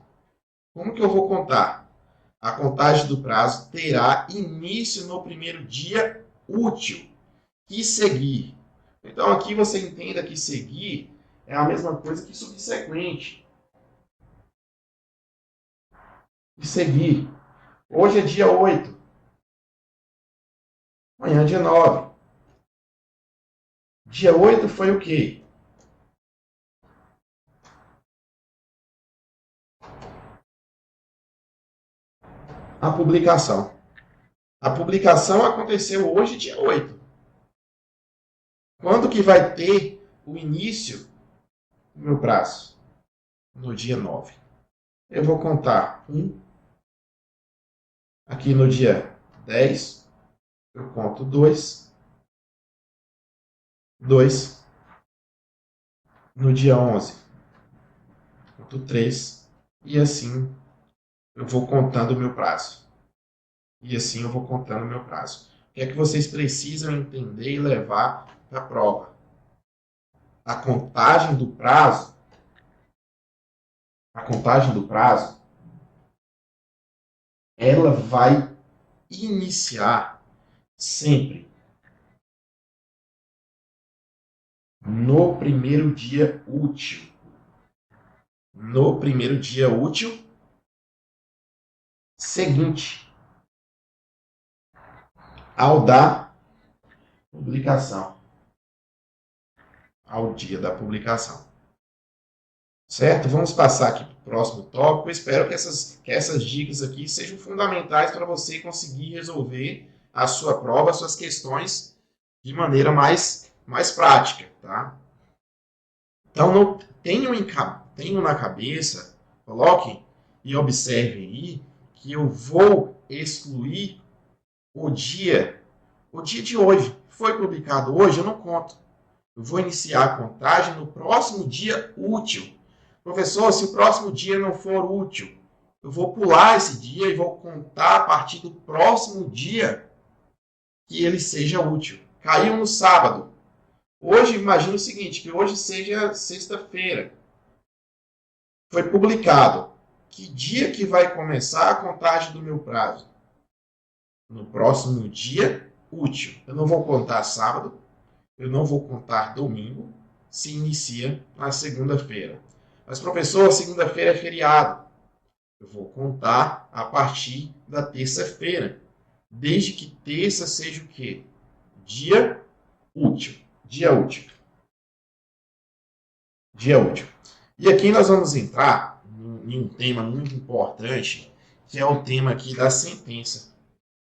Como que eu vou contar? A contagem do prazo terá início no primeiro dia útil que seguir. Então aqui você entenda que seguir é a mesma coisa que subsequente. E seguir. Hoje é dia 8. Amanhã é dia 9. Dia 8 foi o quê? A publicação. A publicação aconteceu hoje, dia 8. Quando que vai ter o início do meu prazo? No dia 9. Eu vou contar 1. Aqui no dia 10, eu conto 2. 2. No dia 11, conto 3. E assim eu vou contando o meu prazo. E assim eu vou contando o meu prazo. O que é que vocês precisam entender e levar para a prova? A contagem do prazo, ela vai iniciar sempre no primeiro dia útil. No primeiro dia útil seguinte ao da publicação. Ao dia da publicação. Certo? Vamos passar aqui para o próximo tópico. Eu espero que essas dicas aqui sejam fundamentais para você conseguir resolver a sua prova, as suas questões de maneira mais prática, tá? Então, não tenham na cabeça, coloquem e observem aí que eu vou excluir o dia de hoje. Foi publicado hoje, eu não conto. Eu vou iniciar a contagem no próximo dia útil. Professor, se o próximo dia não for útil, eu vou pular esse dia e vou contar a partir do próximo dia que ele seja útil. Caiu no sábado. Hoje, imagine o seguinte, que hoje seja sexta-feira. Foi publicado. Que dia que vai começar a contagem do meu prazo? No próximo dia útil. Eu não vou contar sábado, eu não vou contar domingo, se inicia na segunda-feira. Mas, professor, segunda-feira é feriado. Eu vou contar a partir da terça-feira. Desde que terça seja o quê? Dia útil. Dia útil. Dia útil. E aqui nós vamos entrar em um tema muito importante, que é o tema aqui da sentença.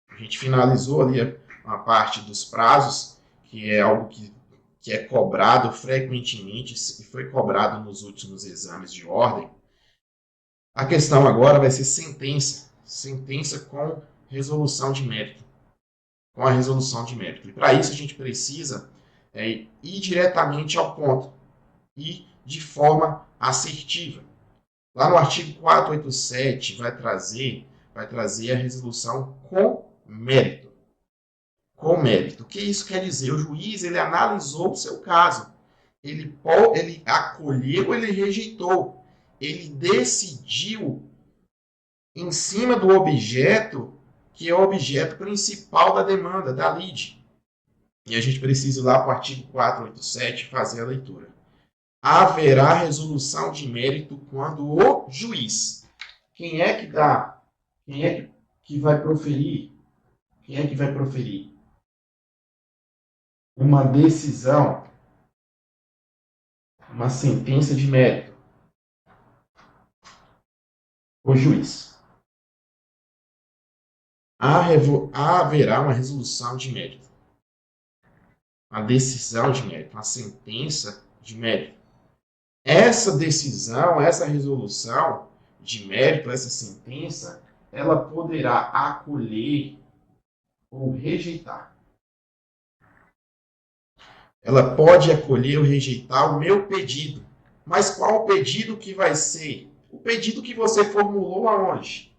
A gente finalizou ali a parte dos prazos, que é algo que é cobrado frequentemente e foi cobrado nos últimos exames de ordem. A questão agora vai ser sentença. Sentença com resolução de mérito. Com a resolução de mérito. E para isso a gente precisa ir diretamente ao ponto e de forma assertiva. Lá no artigo 487 vai trazer a resolução com mérito. Com mérito. O que isso quer dizer? O juiz ele analisou o seu caso. Ele acolheu, ele rejeitou. Ele decidiu em cima do objeto que é o objeto principal da demanda, da lide. E a gente precisa ir lá para o artigo 487 fazer a leitura. Haverá resolução de mérito quando o juiz. Quem é que dá? Quem é que vai proferir? Quem é que vai proferir uma decisão, uma sentença de mérito? O juiz. Haverá uma resolução de mérito. Uma decisão de mérito, uma sentença de mérito. Essa decisão, essa resolução de mérito, essa sentença, ela poderá acolher ou rejeitar. Ela pode acolher ou rejeitar o meu pedido. Mas qual o pedido que vai ser? O pedido que você formulou aonde?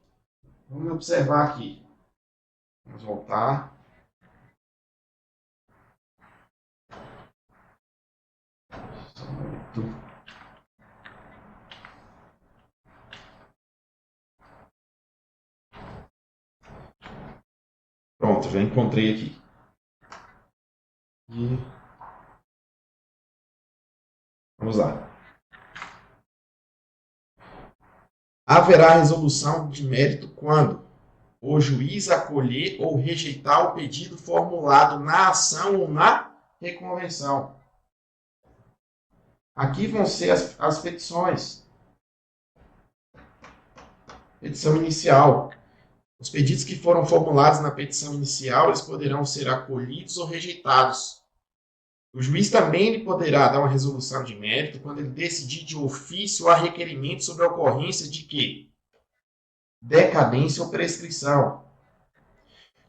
Vamos observar aqui. Vamos voltar. Pronto, já encontrei aqui. E vamos lá. Haverá resolução de mérito quando o juiz acolher ou rejeitar o pedido formulado na ação ou na reconvenção. Aqui vão ser as petições. Petição inicial. Os pedidos que foram formulados na petição inicial, eles poderão ser acolhidos ou rejeitados. O juiz também poderá dar uma resolução de mérito quando ele decidir de ofício ou a requerimento sobre a ocorrência de quê? Decadência ou prescrição.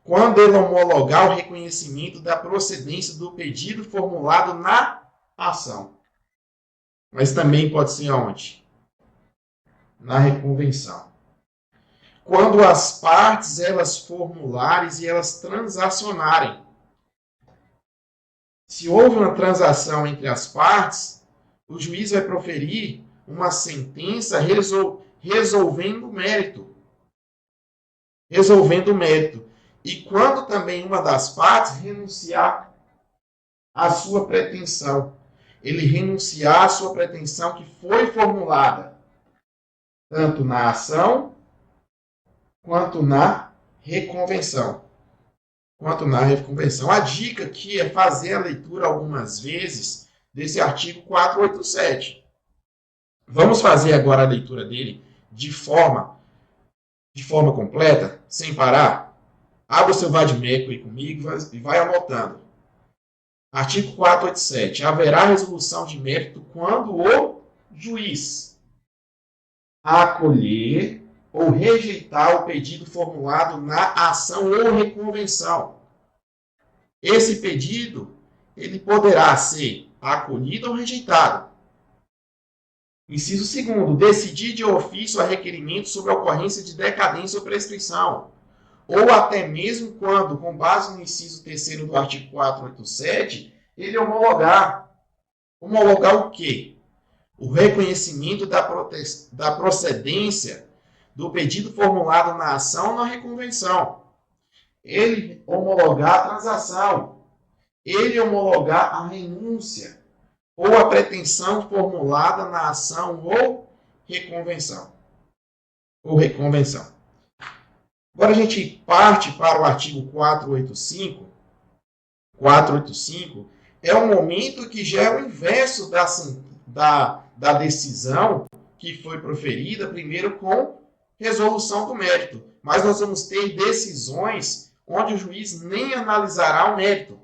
Quando ele homologar o reconhecimento da procedência do pedido formulado na ação. Mas também pode ser aonde? Na reconvenção. Quando as partes elas formularem e elas transacionarem. Se houve uma transação entre as partes, o juiz vai proferir uma sentença resolvendo o mérito. Resolvendo o mérito. E quando também uma das partes renunciar à sua pretensão. Ele renunciar à sua pretensão que foi formulada, tanto na ação, quanto na reconvenção. A dica aqui é fazer a leitura algumas vezes desse artigo 487. Vamos fazer agora a leitura dele de forma completa, sem parar. Abra o seu vade-mecum aí comigo e vai anotando. Artigo 487. Haverá resolução de mérito quando o juiz acolher ou rejeitar o pedido formulado na ação ou reconvenção. Esse pedido ele poderá ser acolhido ou rejeitado. Inciso 2º, decidir de ofício a requerimento sobre a ocorrência de decadência ou prescrição, ou até mesmo quando, com base no inciso 3º do artigo 487, ele homologar. Homologar o quê? O reconhecimento da procedência do pedido formulado na ação ou na reconvenção. Ele homologar a transação. Ele homologar a renúncia ou a pretensão formulada na ação ou reconvenção. Agora a gente parte para o artigo 485. 485 é o momento que já é o inverso da decisão que foi proferida primeiro com resolução do mérito. Mas nós vamos ter decisões onde o juiz nem analisará o mérito.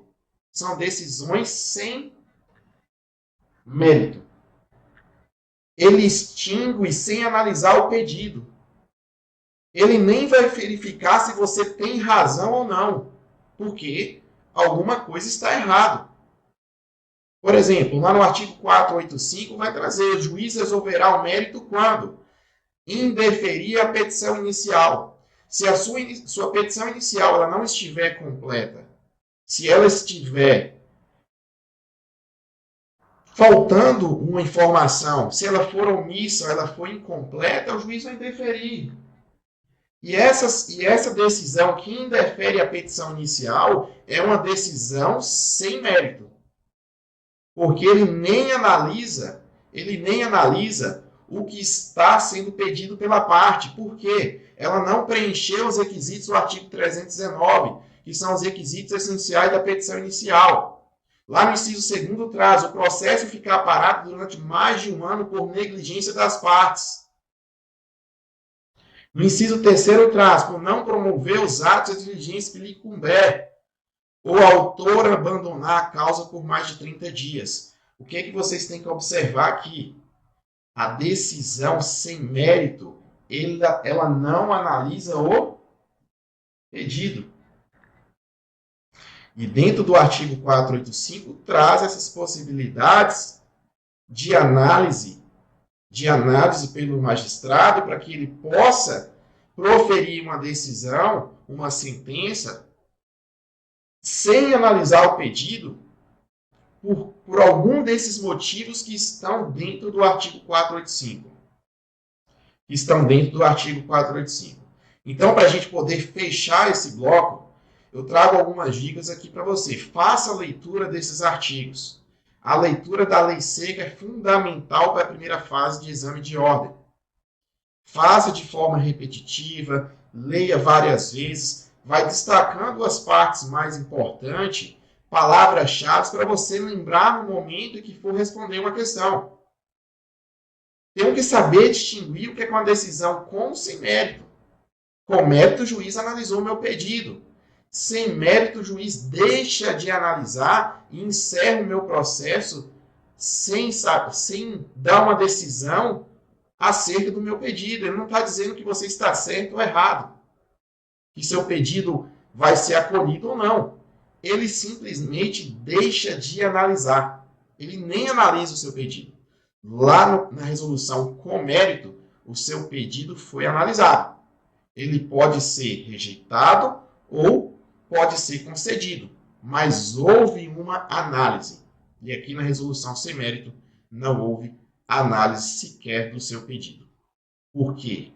São decisões sem mérito. Ele extingue sem analisar o pedido. Ele nem vai verificar se você tem razão ou não, porque alguma coisa está errada. Por exemplo, lá no artigo 485 vai trazer: o juiz resolverá o mérito quando indeferir a petição inicial. Se a sua petição inicial ela não estiver completa, se ela estiver faltando uma informação, se ela for omissa, ela for incompleta, o juiz vai indeferir. E essa decisão que indefere a petição inicial é uma decisão sem mérito. Porque ele nem analisa o que está sendo pedido pela parte. Por quê? Ela não preencheu os requisitos do artigo 319, que são os requisitos essenciais da petição inicial. Lá no inciso 2º traz: o processo ficar parado durante mais de um ano por negligência das partes. No inciso 3º traz: por não promover os atos e diligências que lhe couber, ou o autor abandonar a causa por mais de 30 dias. O que é que vocês têm que observar aqui? A decisão sem mérito, ela não analisa o pedido. E dentro do artigo 485 traz essas possibilidades de análise pelo magistrado para que ele possa proferir uma decisão, uma sentença, sem analisar o pedido, por algum desses motivos que estão dentro do artigo 485. Então, para a gente poder fechar esse bloco, eu trago algumas dicas aqui para você. Faça a leitura desses artigos. A leitura da lei seca é fundamental para a primeira fase de exame de ordem. Faça de forma repetitiva, leia várias vezes, vai destacando as partes mais importantes, palavras-chave para você lembrar no momento em que for responder uma questão. Tenho que saber distinguir o que é uma decisão com ou sem mérito. Com mérito, o juiz analisou o meu pedido. Sem mérito, o juiz deixa de analisar e encerra o meu processo sem dar uma decisão acerca do meu pedido. Ele não está dizendo que você está certo ou errado, que seu pedido vai ser acolhido ou não. Ele simplesmente deixa de analisar. Ele nem analisa o seu pedido. Lá na resolução com mérito, o seu pedido foi analisado. Ele pode ser rejeitado ou pode ser concedido, mas houve uma análise. E aqui na resolução sem mérito não houve análise sequer do seu pedido. Por quê?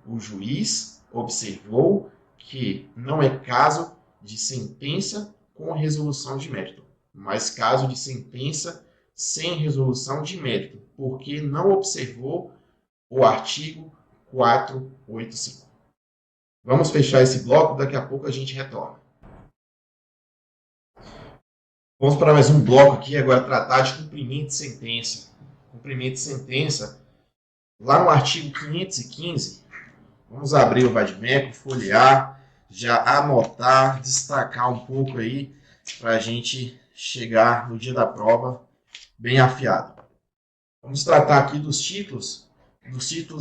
O juiz observou que não é caso de sentença com resolução de mérito, mas caso de sentença sem resolução de mérito, porque não observou o artigo 485. Vamos fechar esse bloco, daqui a pouco a gente retorna. Vamos para mais um bloco aqui, agora tratar de cumprimento de sentença. Cumprimento de sentença lá no artigo 515, vamos abrir o Vadimeco, folhear, já anotar, destacar um pouco aí, para a gente chegar no dia da prova bem afiado. Vamos tratar aqui dos títulos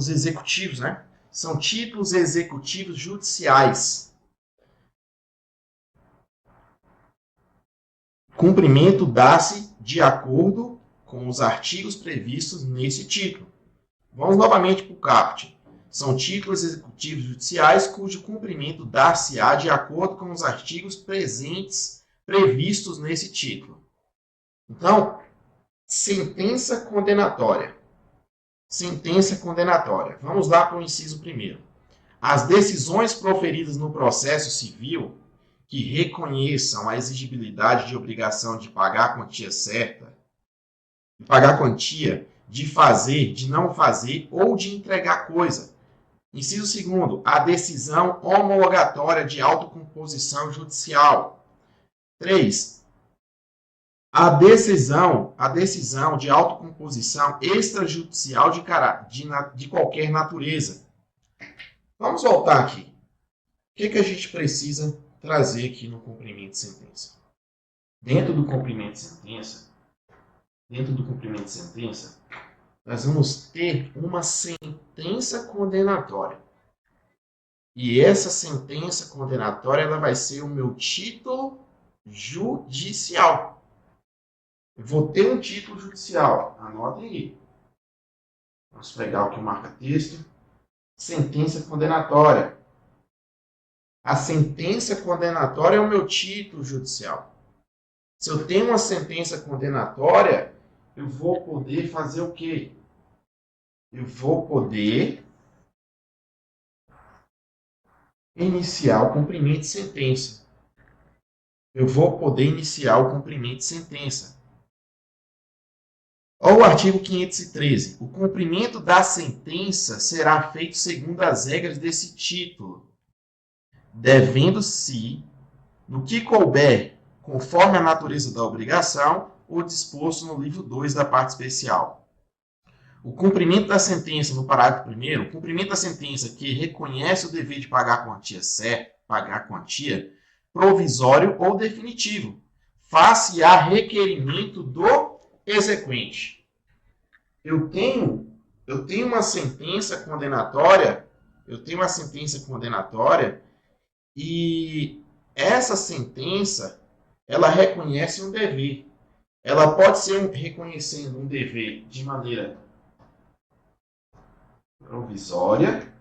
executivos, né? São títulos executivos judiciais. Cumprimento dá-se de acordo com os artigos previstos nesse título. Vamos novamente para o caput. São títulos executivos judiciais cujo cumprimento dar-se-á de acordo com os artigos previstos nesse título. Então, sentença condenatória. Sentença condenatória. Vamos lá para o inciso 1º. As decisões proferidas no processo civil que reconheçam a exigibilidade de obrigação de pagar a quantia certa, de pagar a quantia, de fazer, de não fazer ou de entregar coisa. Inciso 2º, a decisão homologatória de autocomposição judicial. 3. A decisão de autocomposição extrajudicial de qualquer natureza. Vamos voltar aqui. O que a gente precisa trazer aqui no cumprimento de sentença? Dentro do cumprimento de sentença, nós vamos ter uma sentença condenatória. E essa sentença condenatória ela vai ser o meu título judicial. Eu vou ter um título judicial. Anotem aí. Vamos pegar aqui o marca-texto. Sentença condenatória. A sentença condenatória é o meu título judicial. Se eu tenho uma sentença condenatória, eu vou poder fazer o quê? Eu vou poder iniciar o cumprimento de sentença. Olha o artigo 513. O cumprimento da sentença será feito segundo as regras desse título, devendo-se, no que couber, conforme a natureza da obrigação, o disposto no livro 2 da parte especial. O cumprimento da sentença, no parágrafo 1º, o cumprimento da sentença que reconhece o dever de pagar a quantia certa, provisório ou definitivo, face-á requerimento do exequente. Eu tenho uma sentença condenatória, e essa sentença, ela reconhece um dever. Ela pode ser reconhecendo um dever de maneira provisória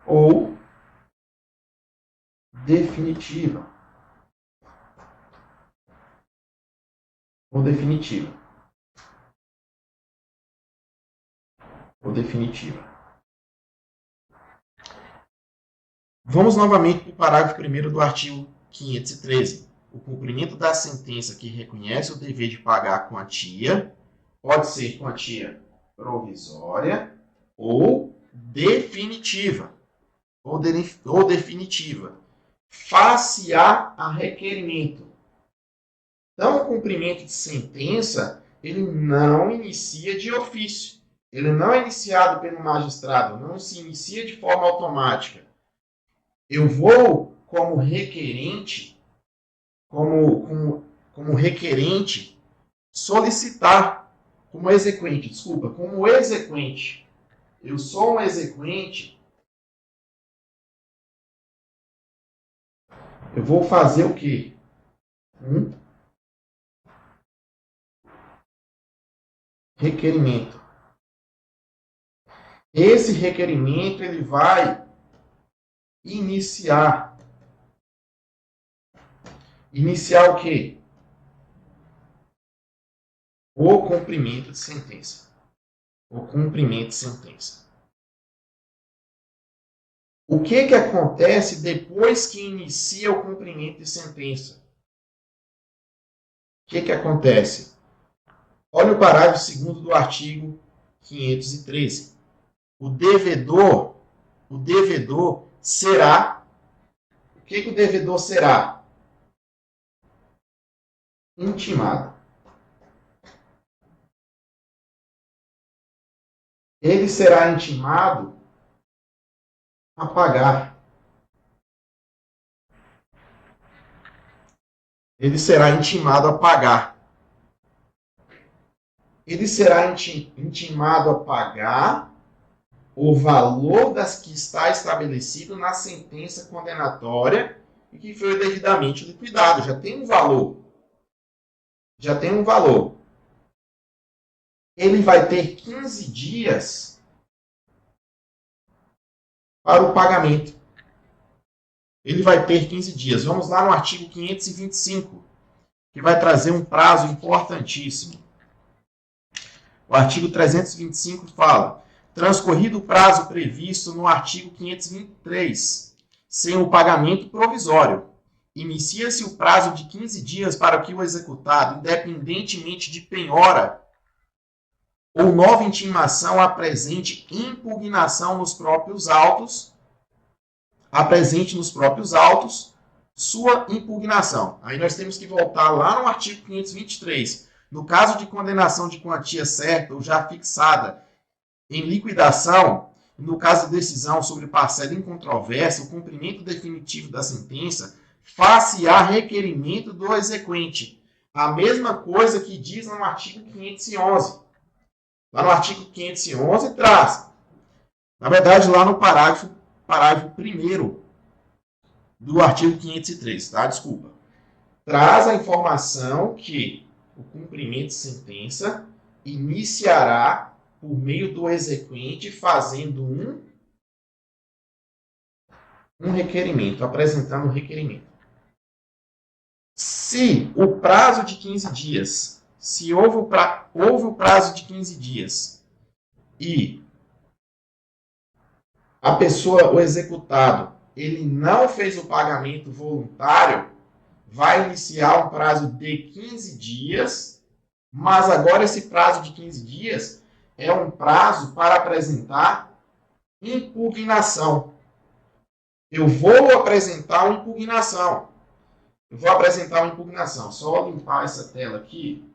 ou definitiva. Vamos novamente para o parágrafo 1º do artigo 513. O cumprimento da sentença que reconhece o dever de pagar a quantia pode ser quantia provisória ou definitiva. Face-á a requerimento. Então, o cumprimento de sentença, ele não inicia de ofício. Ele não é iniciado pelo magistrado, não se inicia de forma automática. Eu vou, como requerente, solicitar, como exequente. Eu sou um exequente. Eu vou fazer o quê? Requerimento. Esse requerimento ele vai iniciar o quê? O cumprimento de sentença. O que acontece depois que inicia o cumprimento de sentença? O que acontece? Olha o parágrafo 2º do artigo 513. O devedor será... O que o devedor será? Intimado. ele será intimado a pagar. Ele será intimado a pagar. Ele será intimado a pagar o valor das que está estabelecido na sentença condenatória e que foi devidamente liquidado. Já tem um valor. Já tem um valor. Ele vai ter 15 dias para o pagamento. Ele vai ter 15 dias. Vamos lá no artigo 525, que vai trazer um prazo importantíssimo. O artigo 325 fala: transcorrido o prazo previsto no artigo 523, sem o pagamento provisório, inicia-se o prazo de 15 dias para que o executado, independentemente de penhora ou nova intimação, apresente impugnação nos próprios autos, sua impugnação. Aí nós temos que voltar lá no artigo 523. No caso de condenação de quantia certa ou já fixada em liquidação, no caso de decisão sobre parcela incontrovérsia, o cumprimento definitivo da sentença, face-á requerimento do exequente. A mesma coisa que diz no artigo 511. Lá no artigo 511 traz, na verdade, lá no parágrafo 1º do artigo 503, tá? Desculpa. Traz a informação que o cumprimento de sentença iniciará por meio do exequente fazendo um requerimento, apresentando um requerimento. Se o prazo de 15 dias, se houve o prazo de 15 dias e a pessoa, o executado, ele não fez o pagamento voluntário, vai iniciar um prazo de 15 dias, mas agora esse prazo de 15 dias é um prazo para apresentar impugnação. Eu vou apresentar uma impugnação. Só limpar essa tela aqui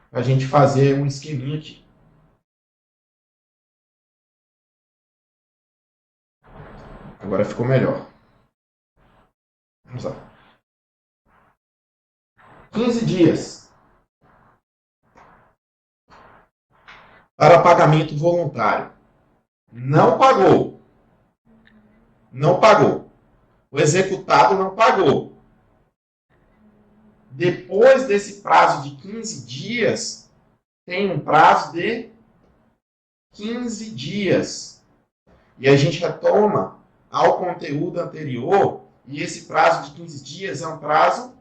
para a gente fazer um esqueminha aqui. Agora ficou melhor. Vamos lá. 15 dias para pagamento voluntário. Não pagou. O executado não pagou. Depois desse prazo de 15 dias, tem um prazo de 15 dias. E a gente retoma ao conteúdo anterior, e esse prazo de 15 dias é um prazo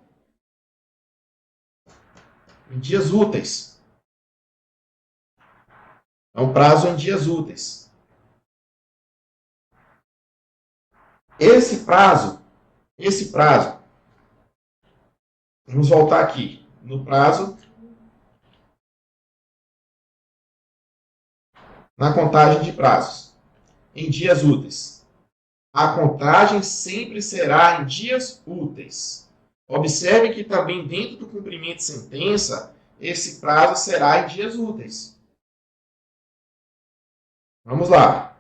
em dias úteis. É um prazo em dias úteis. Esse prazo, vamos voltar aqui no prazo, na contagem de prazos, em dias úteis. A contagem sempre será em dias úteis. Observe que também dentro do cumprimento de sentença, esse prazo será em dias úteis. Vamos lá.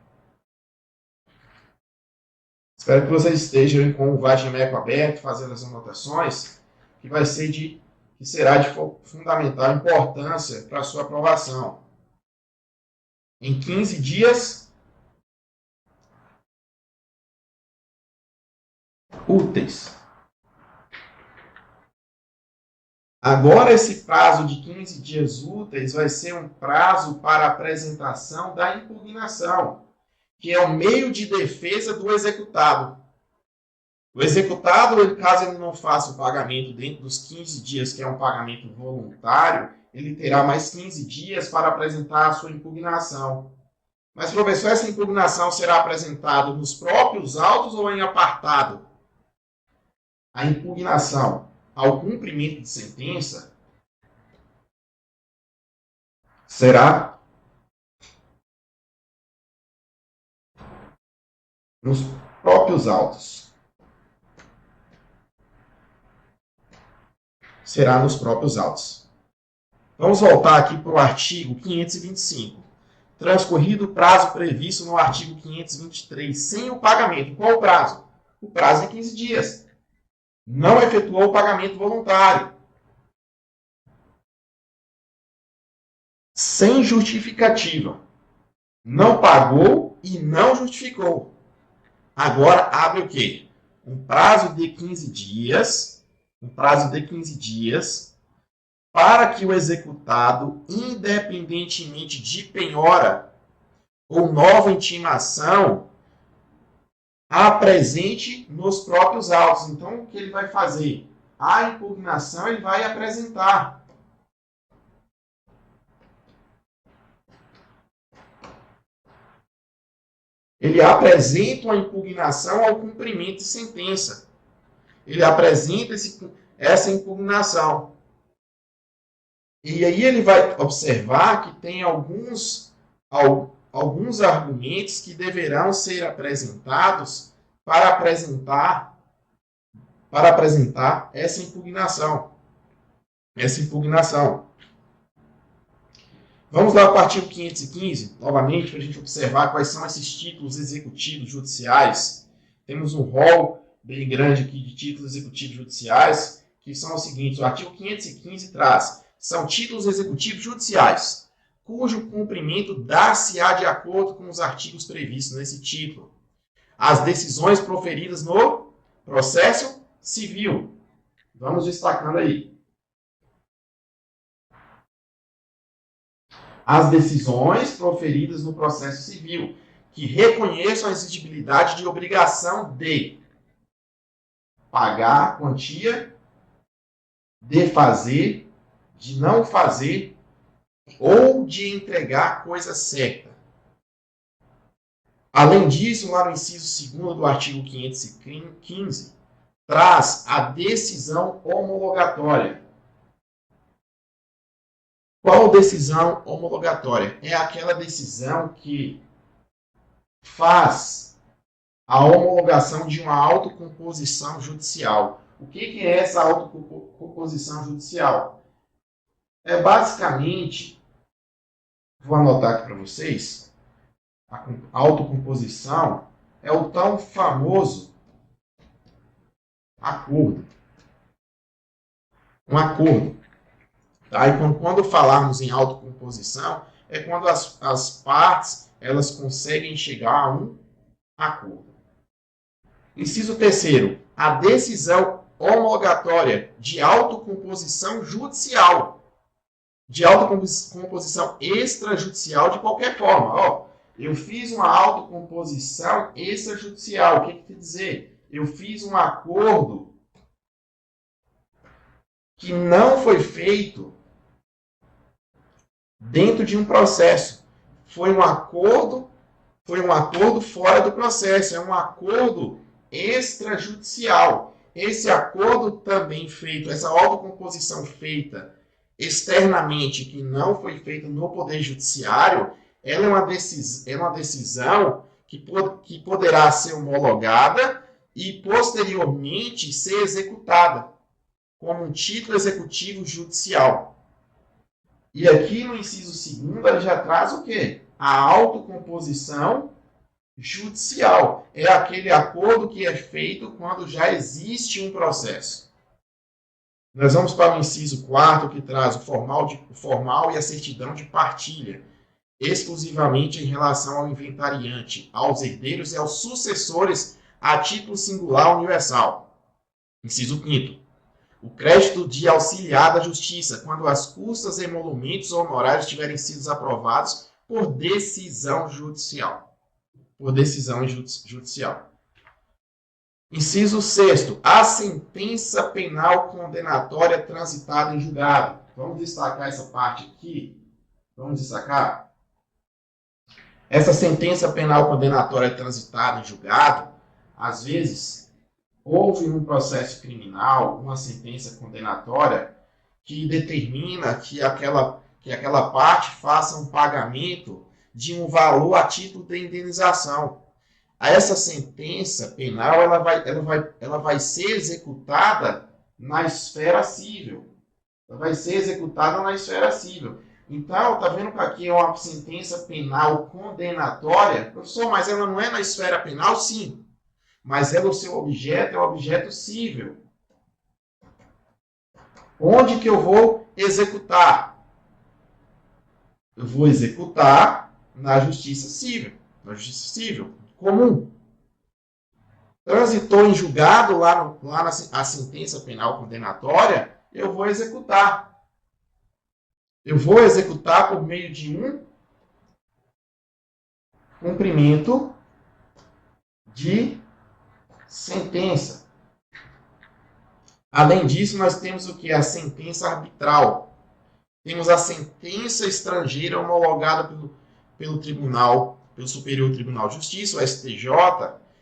Espero que vocês estejam com o Vagimeco aberto, fazendo as anotações, que será de fundamental importância para a sua aprovação. Em 15 dias úteis. Agora, esse prazo de 15 dias úteis vai ser um prazo para apresentação da impugnação, que é o meio de defesa do executado. O executado, caso ele não faça o pagamento dentro dos 15 dias, que é um pagamento voluntário, ele terá mais 15 dias para apresentar a sua impugnação. Mas, professor, essa impugnação será apresentada nos próprios autos ou em apartado? A impugnação ao cumprimento de sentença será nos próprios autos. Será nos próprios autos. Vamos voltar aqui para o artigo 525. Transcorrido o prazo previsto no artigo 523, sem o pagamento. Qual o prazo? O prazo é 15 dias. Não efetuou o pagamento voluntário. Sem justificativa. Não pagou e não justificou. Agora abre o quê? Um prazo de 15 dias. Um prazo de 15 dias para que o executado, independentemente de penhora ou nova intimação, apresente nos próprios autos. Então, o que ele vai fazer? A impugnação ele vai apresentar. Ele apresenta uma impugnação ao cumprimento de sentença. Ele apresenta essa impugnação. E aí ele vai observar que tem alguns argumentos que deverão ser apresentados para apresentar essa impugnação. Vamos lá para o artigo 515, novamente, para a gente observar quais são esses títulos executivos judiciais. Temos um rol bem grande aqui de títulos executivos judiciais, que são os seguintes. O artigo 515 traz: são títulos executivos judiciais, cujo cumprimento dar-se-á de acordo com os artigos previstos nesse título. As decisões proferidas no processo civil. Vamos destacando aí. As decisões proferidas no processo civil, que reconheçam a exigibilidade de obrigação de pagar a quantia, de fazer, de não fazer ou de entregar a coisa certa. Além disso, lá no inciso 2º do artigo 515, traz a decisão homologatória. Qual decisão homologatória? É aquela decisão que faz a homologação de uma autocomposição judicial. O que é essa autocomposição judicial? É basicamente, vou anotar aqui para vocês, a autocomposição é o tão famoso acordo. Um acordo. Tá? E quando falarmos em autocomposição, é quando as partes elas conseguem chegar a um acordo. Inciso 3º, a decisão homologatória de autocomposição judicial. De autocomposição extrajudicial de qualquer forma. Ó, eu fiz uma autocomposição extrajudicial. O que quer dizer? Eu fiz um acordo que não foi feito dentro de um processo. Foi um acordo fora do processo. É um acordo extrajudicial. Esse acordo também feito, essa autocomposição feita externamente, que não foi feita no Poder Judiciário, ela é uma decisão que poderá ser homologada e posteriormente ser executada como um título executivo judicial. E aqui no inciso 2º ele já traz o quê? A autocomposição judicial. É aquele acordo que é feito quando já existe um processo. Nós vamos para o inciso 4º, que traz o formal e a certidão de partilha, exclusivamente em relação ao inventariante, aos herdeiros e aos sucessores a título singular universal. Inciso 5º. O crédito de auxiliar da justiça, quando as custas, emolumentos ou honorários tiverem sido aprovados por decisão judicial. Inciso 6º, a sentença penal condenatória transitada em julgado. Vamos destacar essa parte aqui. Vamos destacar. Essa sentença penal condenatória transitada em julgado, às vezes, houve um processo criminal, uma sentença condenatória, que determina que aquela parte faça um pagamento de um valor a título de indenização. Essa sentença penal ela vai ser executada na esfera civil. vai ser executada na esfera civil. Então, está vendo que aqui é uma sentença penal condenatória? Professor, mas ela não é na esfera penal? Sim. Mas ela, o seu objeto é o objeto civil. Onde que eu vou executar? Eu vou executar na justiça civil. Na justiça civil comum. Transitou em julgado lá na sentença penal condenatória, eu vou executar. Eu vou executar por meio de um cumprimento de sentença. Além disso, nós temos o que? A sentença arbitral. Temos a sentença estrangeira homologada pelo tribunal, pelo Superior Tribunal de Justiça, o STJ,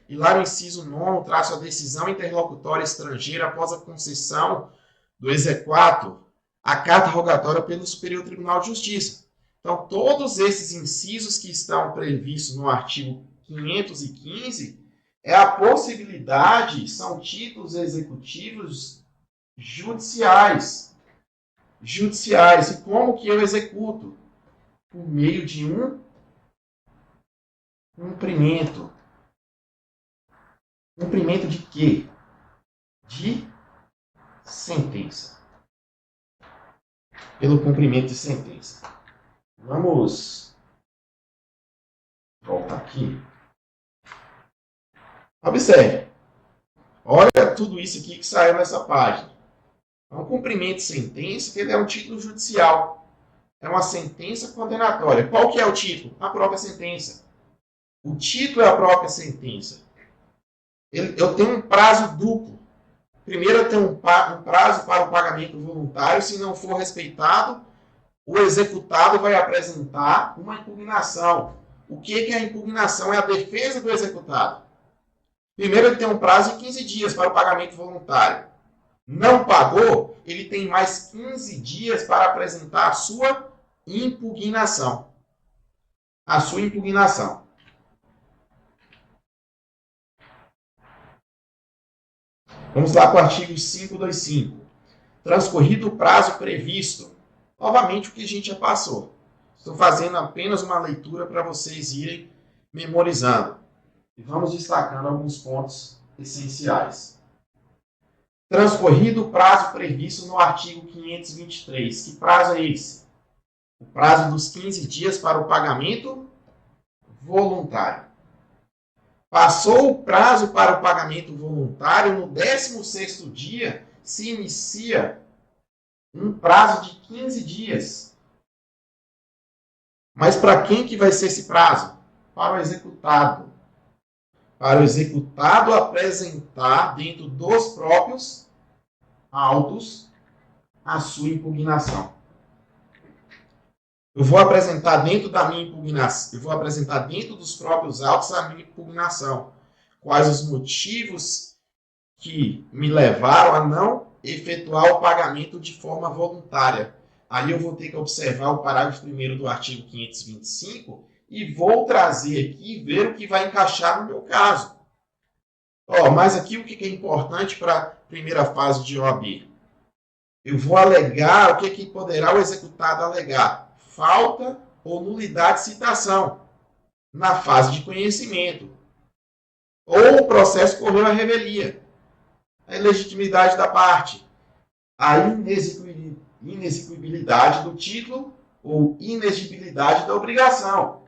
e lá no inciso 9 traço a decisão interlocutória estrangeira após a concessão do exequatur, a carta rogatória pelo Superior Tribunal de Justiça. Então, todos esses incisos que estão previstos no artigo 515 é a possibilidade, são títulos executivos judiciais. E como que eu executo? Por meio de um cumprimento. Cumprimento de quê? De sentença. Pelo cumprimento de sentença. Vamos voltar aqui. Observe. Olha tudo isso aqui que saiu nessa página. É um cumprimento de sentença, que ele é um título judicial. É uma sentença condenatória. Qual que é o título? A própria sentença. O título é a própria sentença. Eu tenho um prazo duplo. Primeiro, eu tenho um prazo para o pagamento voluntário. Se não for respeitado, o executado vai apresentar uma impugnação. O que é a impugnação? É a defesa do executado. Primeiro, ele tem um prazo de 15 dias para o pagamento voluntário. Não pagou, ele tem mais 15 dias para apresentar a sua impugnação. A sua impugnação. Vamos lá para o artigo 525. Transcorrido o prazo previsto. Novamente o que a gente já passou. Estou fazendo apenas uma leitura para vocês irem memorizando. E vamos destacando alguns pontos essenciais. Transcorrido o prazo previsto no artigo 523. Que prazo é esse? O prazo dos 15 dias para o pagamento voluntário. Passou o prazo para o pagamento voluntário, no 16º dia se inicia um prazo de 15 dias. Mas para quem que vai ser esse prazo? Para o executado. Para o executado apresentar dentro dos próprios autos a sua impugnação. Eu vou apresentar dentro da minha impugnação, eu vou apresentar dentro dos próprios autos a minha impugnação. Quais os motivos que me levaram a não efetuar o pagamento de forma voluntária. Aí eu vou ter que observar o parágrafo 1º do artigo 525 e vou trazer aqui e ver o que vai encaixar no meu caso. Mas aqui o que é importante para a primeira fase de OAB? Eu vou alegar o que poderá o executado alegar. Falta ou nulidade de citação na fase de conhecimento. Ou o processo correu à revelia. A ilegitimidade da parte. A inexequibilidade do título ou inexigibilidade da obrigação.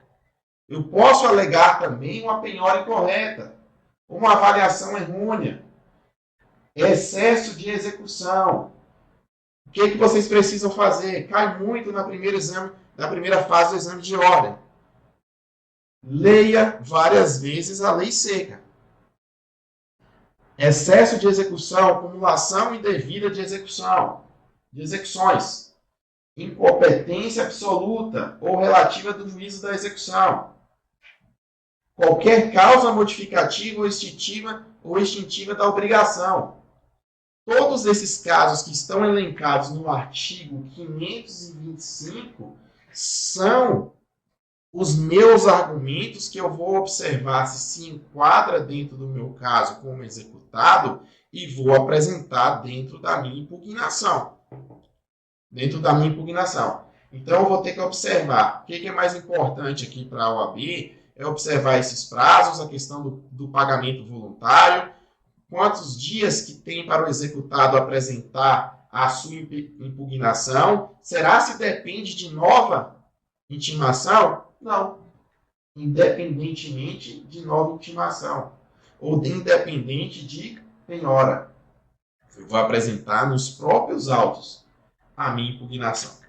Eu posso alegar também uma penhora incorreta, uma avaliação errônea, excesso de execução. O que vocês precisam fazer? Cai muito na primeira fase do exame de ordem. Leia várias vezes a lei seca. Excesso de execução, acumulação indevida de execuções. Incompetência absoluta ou relativa do juízo da execução. Qualquer causa modificativa ou extintiva da obrigação. Todos esses casos que estão elencados no artigo 525 são os meus argumentos que eu vou observar se enquadra dentro do meu caso como executado e vou apresentar dentro da minha impugnação. dentro da minha impugnação. Então, eu vou ter que observar. O que é mais importante aqui para a OAB é observar esses prazos, a questão do pagamento voluntário, quantos dias que tem para o executado apresentar a sua impugnação. Será se depende de nova intimação? Não. Independentemente de nova intimação ou independente de penhora. Eu vou apresentar nos próprios autos a minha impugnação.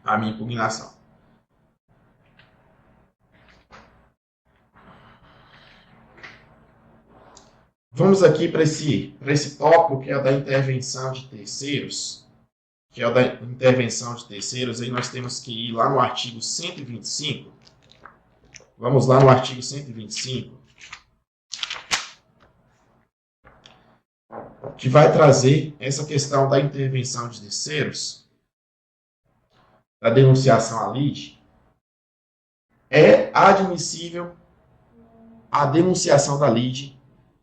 A minha impugnação. Vamos aqui para esse tópico que é o da intervenção de terceiros. Aí nós temos que ir lá no artigo 125. Vamos lá no artigo 125. Que vai trazer essa questão da intervenção de terceiros, da denunciação à lide. É admissível a denunciação da lide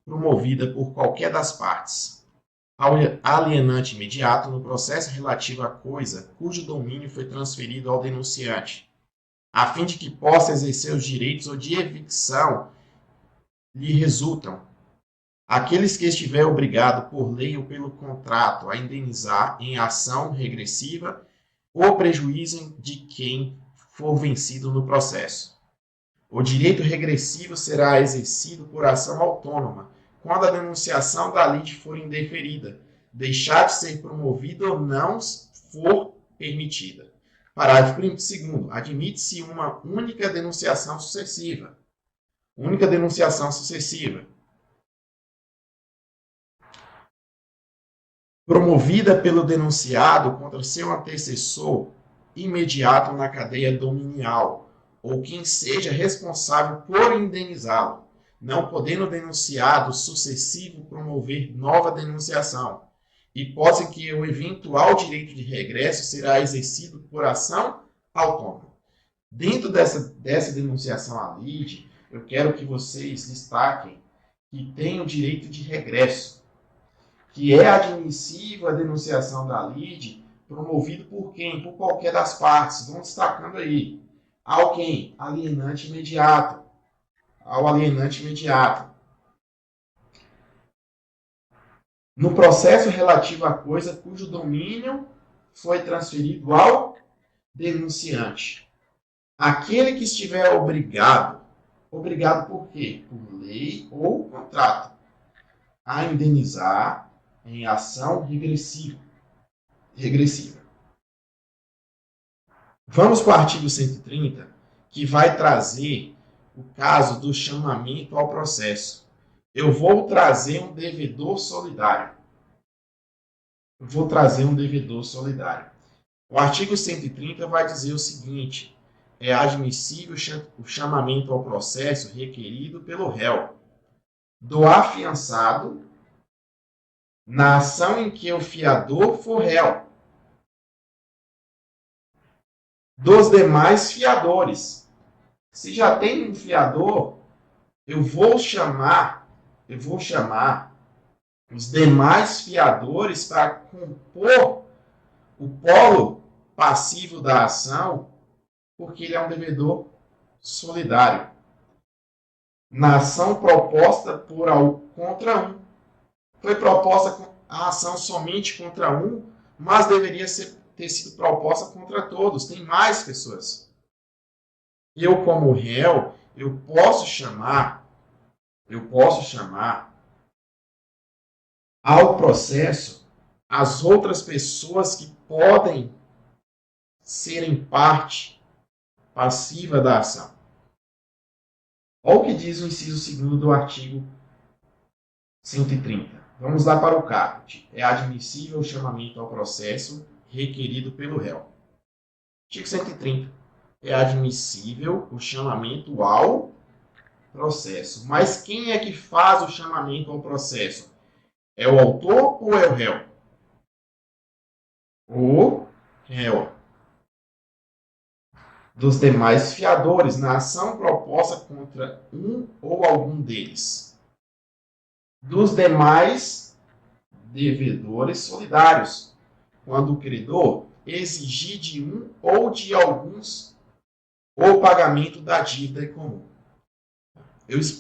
promovida por qualquer das partes, alienante imediato no processo relativo à coisa cujo domínio foi transferido ao denunciante, a fim de que possa exercer os direitos ou de evicção lhe resultam. Aqueles que estiver obrigado por lei ou pelo contrato a indenizar em ação regressiva o prejuízo de quem for vencido no processo. O direito regressivo será exercido por ação autônoma quando a denunciação da lide for indeferida, deixar de ser promovida ou não for permitida. Parágrafo 2º. Admite-se uma única denunciação sucessiva. Única denunciação sucessiva. Promovida pelo denunciado contra seu antecessor imediato na cadeia dominial, ou quem seja responsável por indenizá-lo, não podendo o denunciado sucessivo promover nova denunciação, hipótese que o eventual direito de regresso será exercido por ação autônoma. Dentro dessa denunciação à lide, eu quero que vocês destaquem que tem o direito de regresso, que é admissível a denunciação da lide promovido por quem? Por qualquer das partes. Vão destacando aí. Ao quem? Alienante imediato. Ao alienante imediato. No processo relativo à coisa cujo domínio foi transferido ao denunciante. Aquele que estiver obrigado. Obrigado por quê? Por lei ou contrato. A indenizar em ação regressiva. Vamos para o artigo 130, que vai trazer o caso do chamamento ao processo. Eu vou trazer um devedor solidário. O artigo 130 vai dizer o seguinte: é admissível o chamamento ao processo requerido pelo réu, do afiançado, na ação em que o fiador for réu, dos demais fiadores. Se já tem um fiador, eu vou chamar os demais fiadores para compor o polo passivo da ação, porque ele é um devedor solidário. Na ação proposta contra um. Foi proposta a ação somente contra um, mas deveria ter sido proposta contra todos. Tem mais pessoas. Eu, como réu, eu posso chamar ao processo as outras pessoas que podem serem parte passiva da ação. Olha o que diz o inciso 2º do artigo 130. Vamos lá para o caput. É admissível o chamamento ao processo requerido pelo réu. Artigo 130. É admissível o chamamento ao processo. Mas quem é que faz o chamamento ao processo? É o autor ou é o réu? O réu. Dos demais fiadores, na ação proposta contra um ou algum deles. Dos demais devedores solidários, quando o credor exigir de um ou de alguns o pagamento da dívida em comum.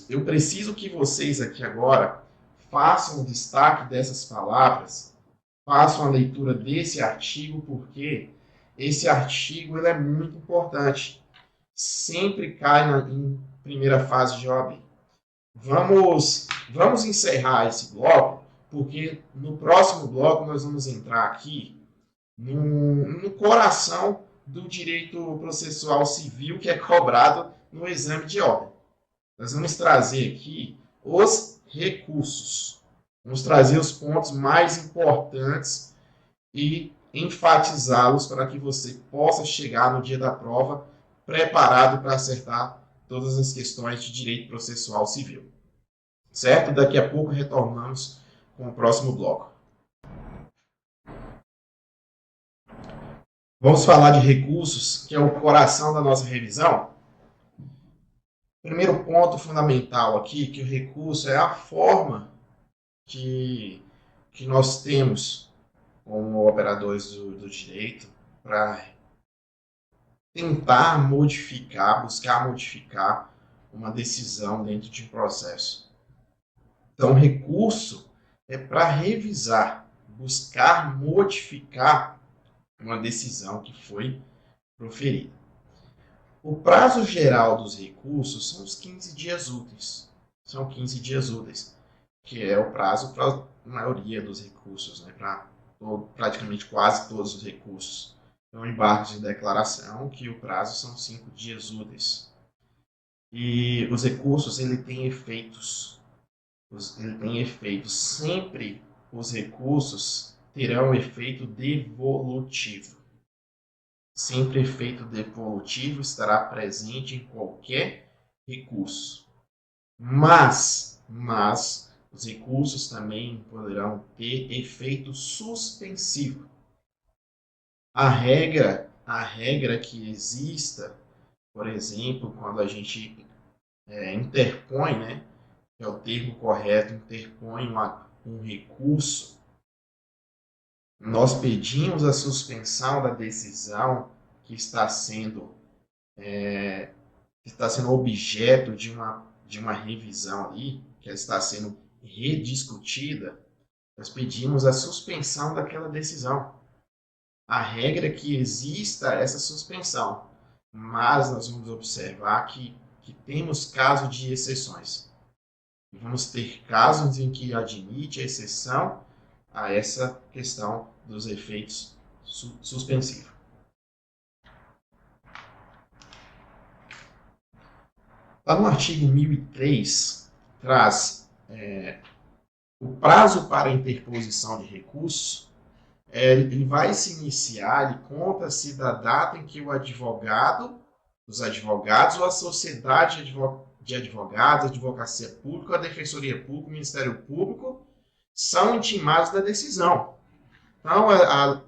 Eu preciso que vocês aqui agora façam o destaque dessas palavras, façam a leitura desse artigo, porque esse artigo ele é muito importante. Sempre cai em primeira fase de OAB. Vamos encerrar esse bloco, porque no próximo bloco nós vamos entrar aqui no coração do direito processual civil que é cobrado no exame de ordem. Nós vamos trazer aqui os recursos. Vamos trazer os pontos mais importantes e enfatizá-los para que você possa chegar no dia da prova preparado para acertar todas as questões de direito processual civil. Certo? Daqui a pouco retornamos com o próximo bloco. Vamos falar de recursos, que é o coração da nossa revisão. Primeiro ponto fundamental aqui, que o recurso é a forma que nós temos como operadores do direito para tentar modificar, buscar modificar uma decisão dentro de um processo. Então, recurso é para revisar, buscar modificar uma decisão que foi proferida. O prazo geral dos recursos são os 15 dias úteis. São 15 dias úteis, que é o prazo para a maioria dos recursos, né? Para praticamente quase todos os recursos. Então, embargos de declaração, que o prazo são 5 dias úteis. E os recursos, ele tem efeitos. Sempre os recursos terão efeito devolutivo. Sempre efeito devolutivo estará presente em qualquer recurso. Mas os recursos também poderão ter efeito suspensivo. A regra que exista, por exemplo, quando a gente interpõe, né, que é o termo correto, interpõe um recurso, nós pedimos a suspensão da decisão que está sendo objeto de uma revisão ali, que está sendo rediscutida, nós pedimos a suspensão daquela decisão. A regra é que exista essa suspensão, mas nós vamos observar que temos casos de exceções. Vamos ter casos em que admite a exceção a essa questão dos efeitos suspensivos. Lá no artigo 1003, traz o prazo para interposição de recurso. Ele vai se iniciar, ele conta-se da data em que o advogado, os advogados ou a sociedade de advogados, a advocacia pública, a defensoria pública, o Ministério Público, são intimados da decisão. Então,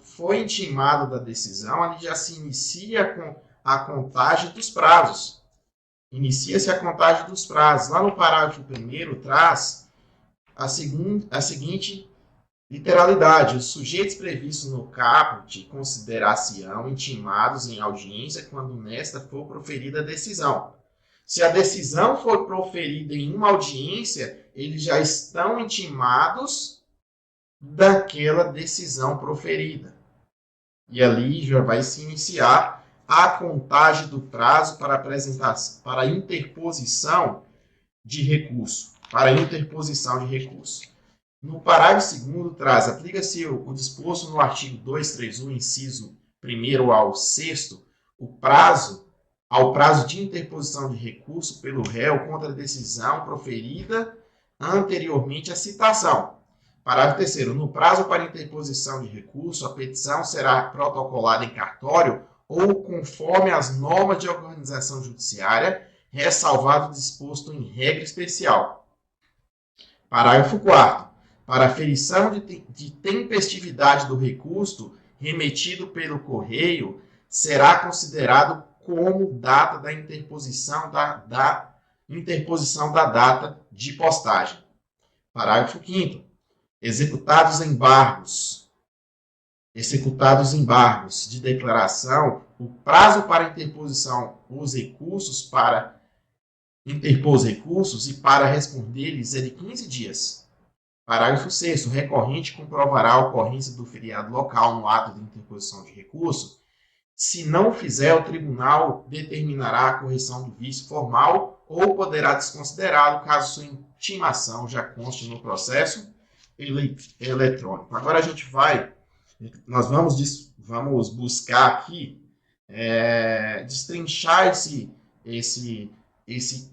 foi intimado da decisão, ali já se inicia com a contagem dos prazos. Inicia-se a contagem dos prazos. Lá no parágrafo 1º traz a seguinte literalidade: os sujeitos previstos no caput considerar-se-ão intimados em audiência quando nesta for proferida a decisão. Se a decisão for proferida em uma audiência, eles já estão intimados daquela decisão proferida. E ali já vai se iniciar a contagem do prazo para apresentação, para interposição de recurso. No parágrafo 2º traz, aplica-se o disposto no artigo 231, inciso 1º ao 6º, ao prazo de interposição de recurso pelo réu contra a decisão proferida anteriormente à citação. Parágrafo 3º. No prazo para interposição de recurso, a petição será protocolada em cartório ou conforme as normas de organização judiciária, ressalvado o disposto em regra especial. Parágrafo 4º. Para aferição de tempestividade do recurso remetido pelo correio, será considerado como data da interposição da data de postagem. Parágrafo 5º. Executados embargos executados embargos de declaração, o prazo para interposição os recursos para interpor os recursos e para responder-lhes é de 15 dias. Parágrafo 6º. O recorrente comprovará a ocorrência do feriado local no ato de interposição de recurso. Se não fizer, o tribunal determinará a correção do vício formal ou poderá desconsiderá-lo caso sua intimação já conste no processo eletrônico. Agora nós vamos buscar aqui destrinchar esse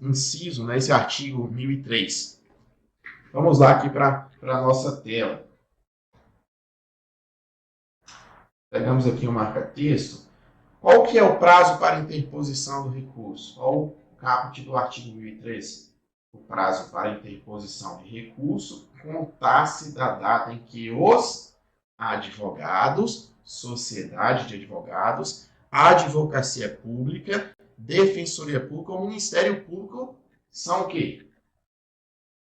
inciso, né, esse artigo 1003. Vamos lá aqui para a nossa tela. Pegamos aqui o marca-texto. Qual que é o prazo para interposição do recurso? Qual o caput do artigo 1003? O prazo para interposição de recurso contar-se da data em que os advogados, sociedade de advogados, advocacia pública, defensoria pública ou ministério público são o quê?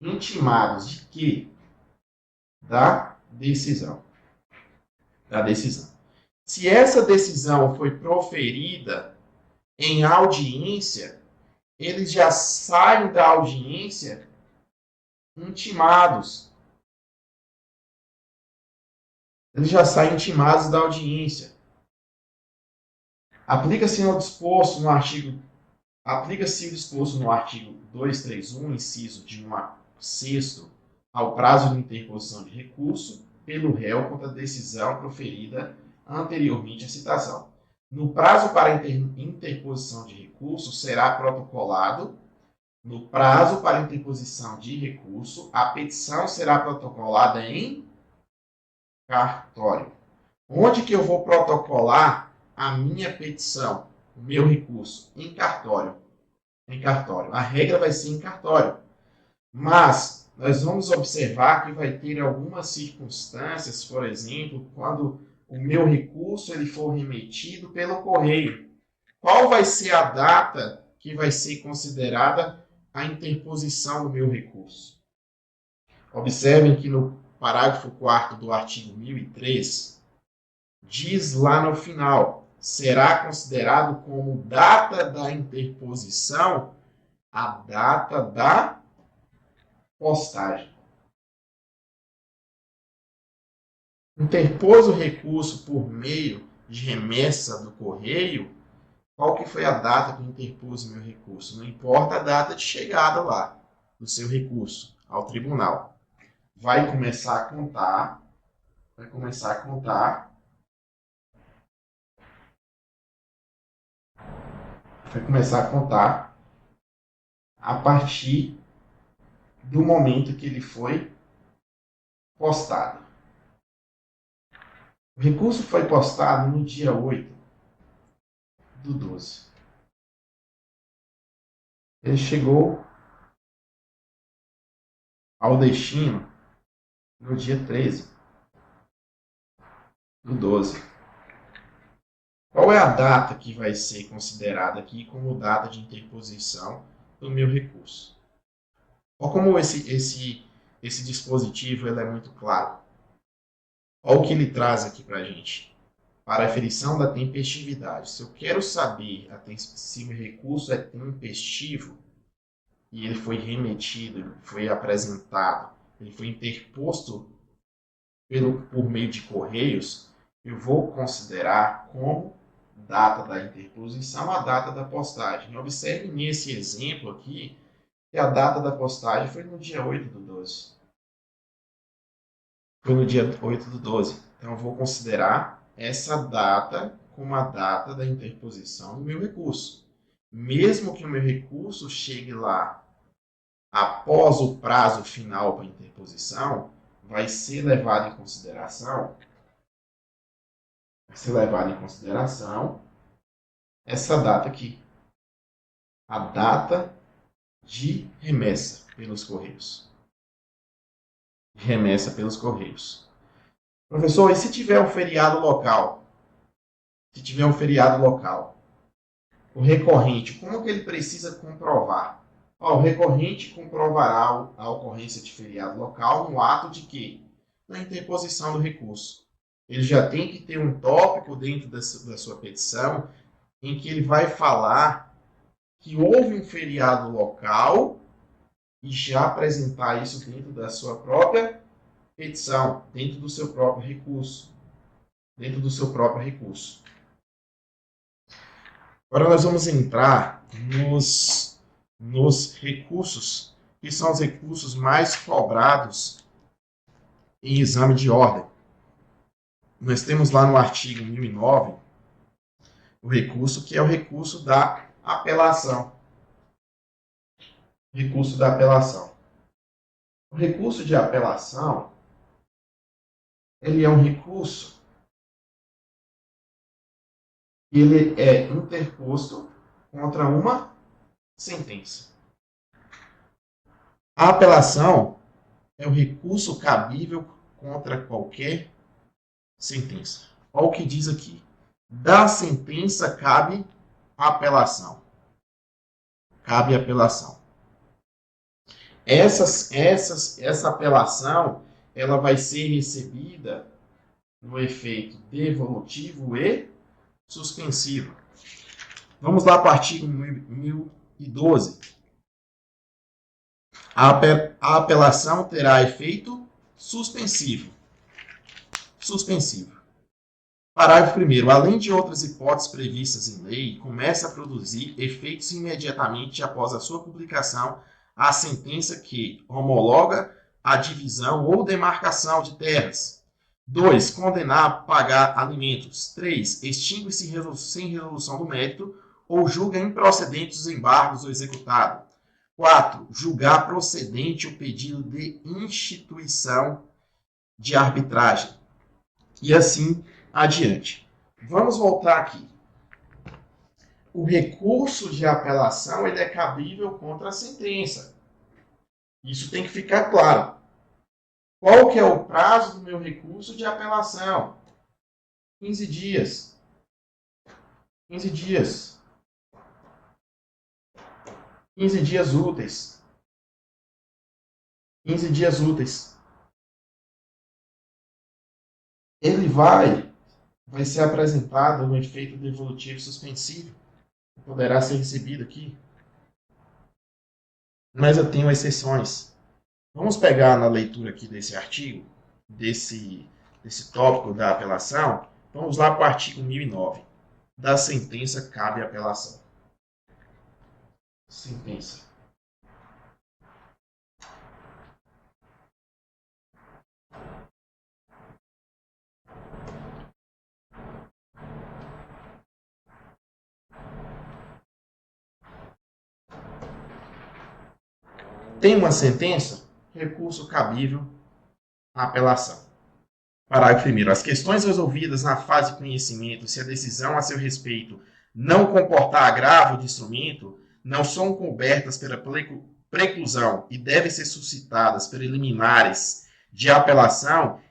Intimados de quê? Da decisão. Se essa decisão foi proferida em audiência, eles já saem da audiência intimados. Eles já saem intimados da audiência. Aplica-se o disposto no artigo 231, inciso de 1 a 6º, ao prazo de interposição de recurso pelo réu contra a decisão proferida anteriormente à citação. No prazo para interposição de recurso será protocolado. No prazo para interposição de recurso, a petição será protocolada em cartório. Onde que eu vou protocolar a minha petição, o meu recurso? Em cartório. A regra vai ser em cartório. Mas nós vamos observar que vai ter algumas circunstâncias, por exemplo, quando o meu recurso ele for remetido pelo correio. Qual vai ser a data que vai ser considerada a interposição do meu recurso? Observem que no parágrafo 4º do artigo 1003, diz lá no final, será considerado como data da interposição a data da postagem. Interpôs o recurso por meio de remessa do correio, qual que foi a data que interpôs o meu recurso? Não importa a data de chegada lá do seu recurso ao tribunal. Vai começar a contar a partir do momento que ele foi postado. O recurso foi postado no dia 8/12. Ele chegou ao destino no dia 13/12. Qual é a data que vai ser considerada aqui como data de interposição do meu recurso? Olha como esse dispositivo ele é muito claro. Olha o que ele traz aqui para a gente. Para aferição da tempestividade. Se eu quero saber se o recurso é tempestivo e ele foi remetido, foi apresentado, ele foi interposto por meio de correios, eu vou considerar como data da interposição a data da postagem. Observe nesse exemplo aqui que a data da postagem foi no dia 8/12. Então, eu vou considerar essa data como a data da interposição do meu recurso. Mesmo que o meu recurso chegue lá após o prazo final para interposição, vai ser levado em consideração essa data aqui. A data de remessa pelos correios. Professor, e se tiver um feriado local? O recorrente, como que ele precisa comprovar? O recorrente comprovará a ocorrência de feriado local no ato de quê? Na interposição do recurso. ele já tem que ter um tópico dentro da sua petição em que ele vai falar que houve um feriado local e já apresentar isso dentro da sua própria petição, dentro do seu próprio recurso. Dentro do seu próprio recurso. Agora nós vamos entrar nos recursos, que são os recursos mais cobrados em exame de ordem. Nós temos lá no artigo 1009 o recurso que é o recurso da apelação. Recurso da apelação. O recurso de apelação, ele é um recurso que ele é interposto contra uma sentença. A apelação é o recurso cabível contra qualquer sentença. Olha o que diz aqui. Da sentença cabe apelação. Cabe apelação. Essa apelação ela vai ser recebida no efeito devolutivo e suspensivo. Vamos lá para o artigo 1012. A apelação terá efeito suspensivo. Suspensivo. Parágrafo 1º. Além de outras hipóteses previstas em lei, começa a produzir efeitos imediatamente após a sua publicação a sentença que homologa a divisão ou demarcação de terras. 2. Condenar a pagar alimentos. 3. Extingue-se sem resolução do mérito ou julga improcedentes os embargos do executado. 4. Julgar procedente o pedido de instituição de arbitragem. E assim adiante. Vamos voltar aqui. O recurso de apelação ele é cabível contra a sentença. Isso tem que ficar claro. Qual que é o prazo do meu recurso de apelação? 15 dias. 15 dias. 15 dias úteis. 15 dias úteis. Ele vai ser apresentado no efeito devolutivo suspensivo. Poderá ser recebido aqui. Mas eu tenho exceções. Vamos pegar na leitura aqui desse artigo, desse tópico da apelação. Vamos lá para o artigo 1009. Da sentença cabe apelação. Sentença. Tem uma sentença? Recurso cabível à apelação. Parágrafo 1º. As questões resolvidas na fase de conhecimento, se a decisão a seu respeito não comportar agravo de instrumento, não são cobertas pela preclusão e devem ser suscitadas preliminares de apelação,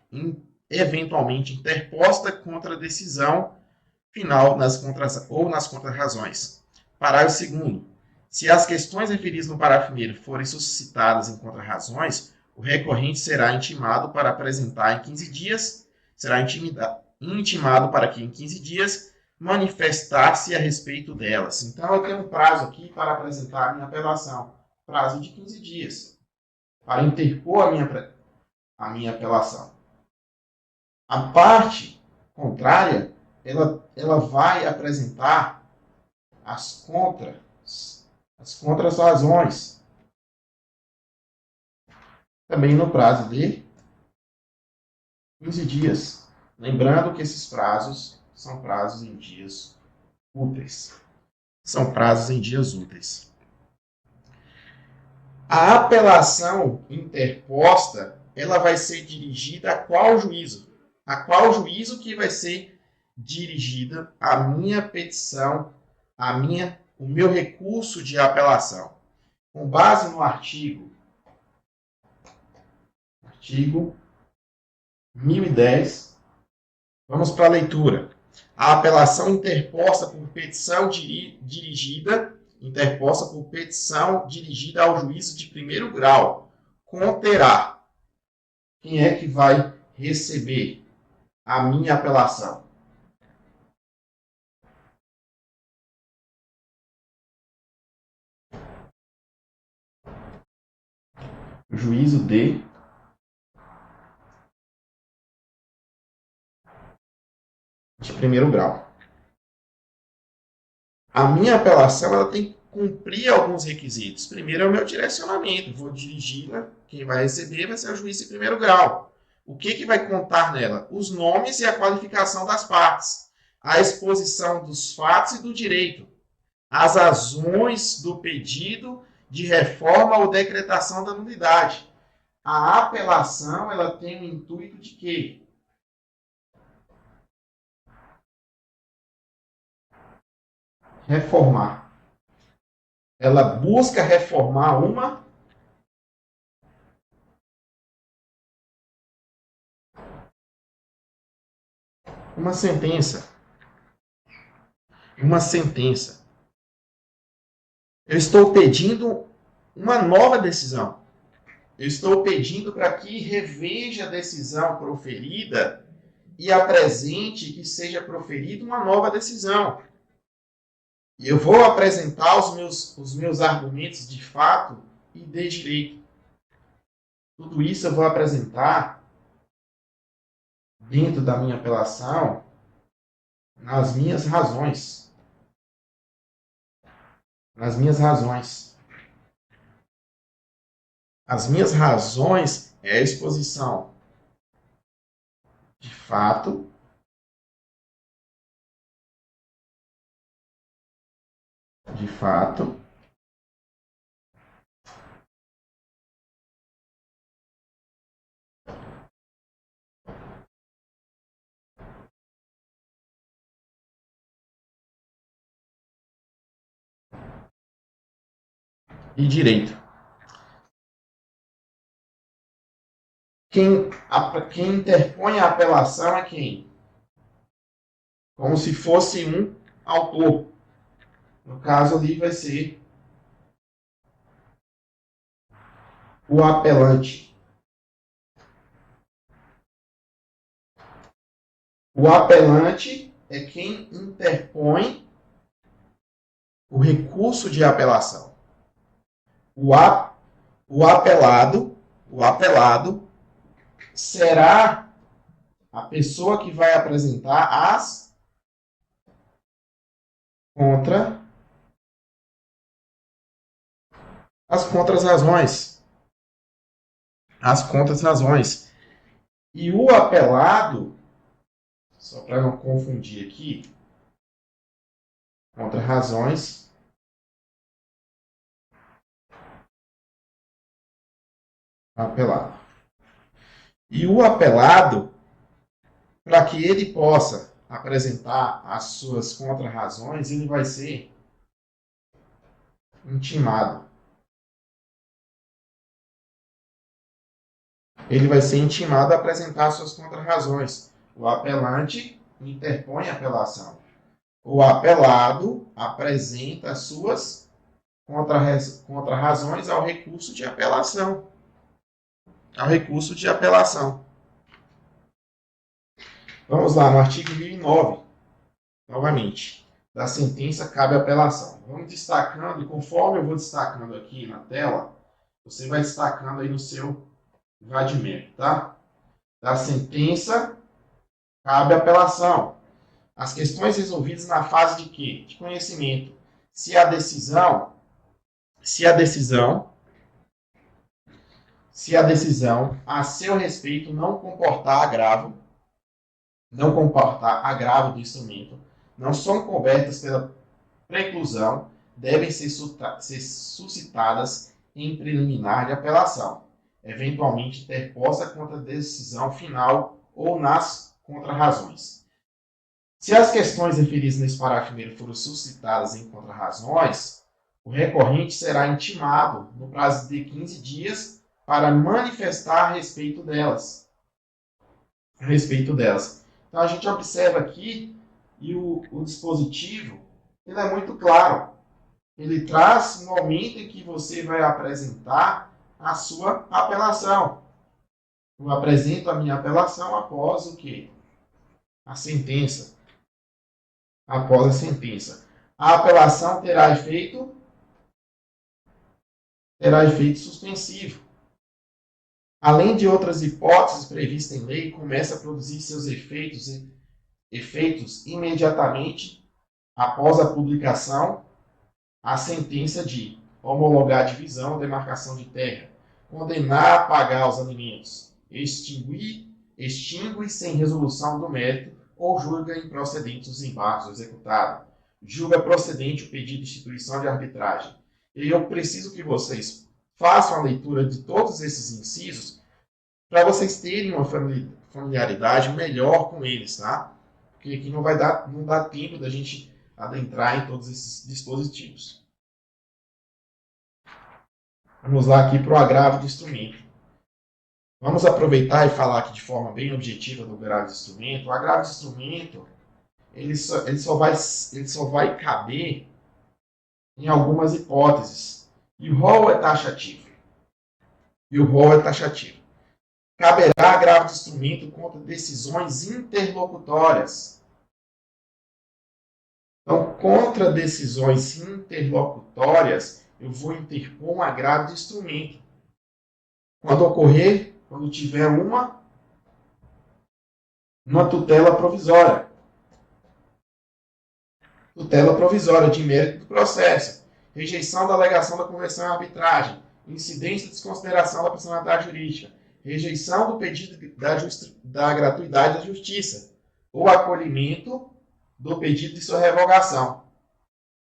eventualmente interposta contra a decisão final nas contrarrazões. Parágrafo 2º. Se as questões referidas no parágrafo 1º forem suscitadas em contrarrazões, o recorrente será intimado para apresentar em 15 dias, será intimado para que em 15 dias manifestar-se a respeito delas. Então, eu tenho um prazo aqui para apresentar a minha apelação. Prazo de 15 dias para interpor a minha apelação. A parte contrária, ela vai apresentar as contrarrazões. Também no prazo de 15 dias. Lembrando que esses prazos são prazos em dias úteis. São prazos em dias úteis. A apelação interposta, ela vai ser dirigida a qual juízo? A qual juízo que vai ser dirigida a minha petição, o meu recurso de apelação? Com base no artigo 1010, vamos para a leitura. A apelação interposta por petição dirigida ao juízo de primeiro grau conterá. Quem é que vai receber? a minha apelação? Juízo de primeiro grau. A minha apelação ela tem que cumprir alguns requisitos. Primeiro é o meu direcionamento. Vou dirigi-la, quem vai receber vai ser o juiz de primeiro grau. O que vai contar nela? Os nomes e a qualificação das partes, a exposição dos fatos e do direito, as razões do pedido de reforma ou decretação da nulidade. A apelação ela tem o intuito de quê? Reformar. Ela busca reformar uma sentença. Uma sentença. Eu estou pedindo uma nova decisão. Eu estou pedindo para que reveja a decisão proferida e apresente que seja proferida uma nova decisão. E eu vou apresentar os meus argumentos de fato e de direito. Tudo isso eu vou apresentar dentro da minha apelação nas minhas razões. Nas minhas razões. As minhas razões é a exposição de fato e direito. Quem interpõe a apelação é quem? Como se fosse um autor. No caso ali vai ser o apelante. O apelante é quem interpõe o recurso de apelação. O apelado será a pessoa que vai apresentar as contrarrazões. As contrarrazões. E o apelado, só para não confundir aqui, contrarrazões, apelado. E o apelado, para que ele possa apresentar as suas contrarrazões, ele vai ser intimado. Ele vai ser intimado a apresentar as suas contrarrazões. O apelante interpõe a apelação. O apelado apresenta as suas contrarrazões ao recurso de apelação. Vamos lá, no artigo 1009, novamente. Da sentença cabe apelação. Vamos destacando, e conforme eu vou destacando aqui na tela, você vai destacando aí no seu vadimento, tá? Da sentença cabe apelação. As questões resolvidas na fase de quê? De conhecimento. Se a decisão a seu respeito não comportar agravo do instrumento, não são cobertas pela preclusão, devem ser suscitadas em preliminar de apelação, eventualmente interposta contra a decisão final ou nas contrarrazões. Se as questões referidas nesse parágrafo primeiro forem suscitadas em contrarrazões, o recorrente será intimado no prazo de 15 dias para manifestar a respeito delas. Então a gente observa aqui, e o dispositivo ele é muito claro. Ele traz o momento em que você vai apresentar a sua apelação. Eu apresento a minha apelação após o quê? a sentença. Após a sentença. A apelação terá efeito suspensivo. Além de outras hipóteses previstas em lei, começa a produzir seus efeitos imediatamente após a publicação a sentença de homologar a divisão ou demarcação de terra, condenar a pagar os alimentos, extingue sem resolução do mérito ou julga improcedentes os embargos executados, julga procedente o pedido de instituição de arbitragem. E eu preciso que vocês façam a leitura de todos esses incisos para vocês terem uma familiaridade melhor com eles, tá? Porque aqui não dá tempo da gente adentrar em todos esses dispositivos. Vamos lá aqui para o agravo de instrumento. Vamos aproveitar e falar aqui de forma bem objetiva do agravo de instrumento. O agravo de instrumento ele só vai caber em algumas hipóteses. E o rol é taxativo. Caberá agravo de instrumento contra decisões interlocutórias. Então, contra decisões interlocutórias, eu vou interpor um agravo de instrumento. Quando tiver uma tutela provisória. Tutela provisória de mérito do processo. Rejeição da alegação da conversão à arbitragem. Incidência de desconsideração da personalidade jurídica. Rejeição do pedido da gratuidade da justiça. Ou acolhimento do pedido de sua revogação.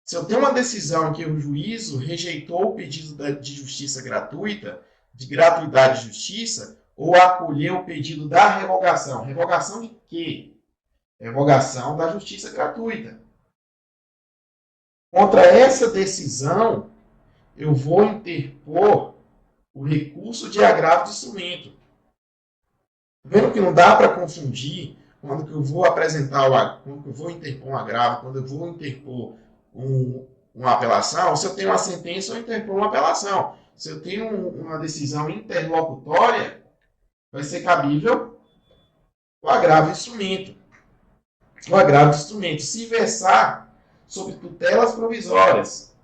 Se eu tenho uma decisão em que o juízo rejeitou o pedido de justiça gratuita, de gratuidade de justiça, ou acolheu o pedido da revogação. Revogação de quê? Revogação da justiça gratuita. Contra essa decisão, eu vou interpor o recurso de agravo de instrumento. Vendo que não dá para confundir quando que eu vou quando eu vou interpor um agravo, quando eu vou interpor uma apelação. Se eu tenho uma sentença, eu interpor uma apelação. Se eu tenho uma decisão interlocutória, vai ser cabível o agravo de instrumento. O agravo de instrumento. Se versar sobre tutelas provisórias,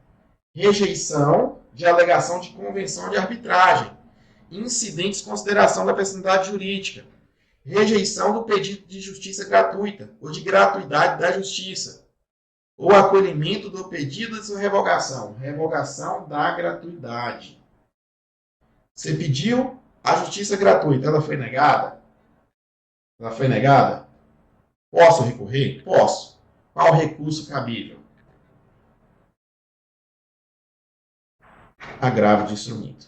rejeição de alegação de convenção de arbitragem, incidentes de consideração da personalidade jurídica, rejeição do pedido de justiça gratuita ou de gratuidade da justiça, ou acolhimento do pedido de sua revogação, revogação da gratuidade. Você pediu a justiça gratuita, ela foi negada? Posso recorrer? Posso. Qual o recurso cabível? Agravo de instrumento.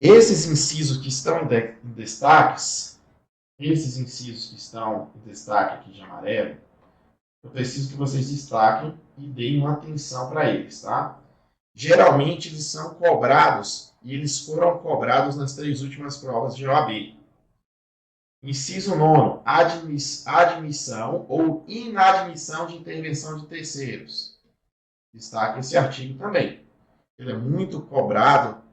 Esses incisos que estão em destaque aqui de amarelo, eu preciso que vocês destaquem e deem uma atenção para eles, tá? Geralmente eles são cobrados e eles foram cobrados nas 3 últimas provas de OAB. Inciso 9, admissão ou inadmissão de intervenção de terceiros. Destaque esse artigo também. Ele é muito cobrado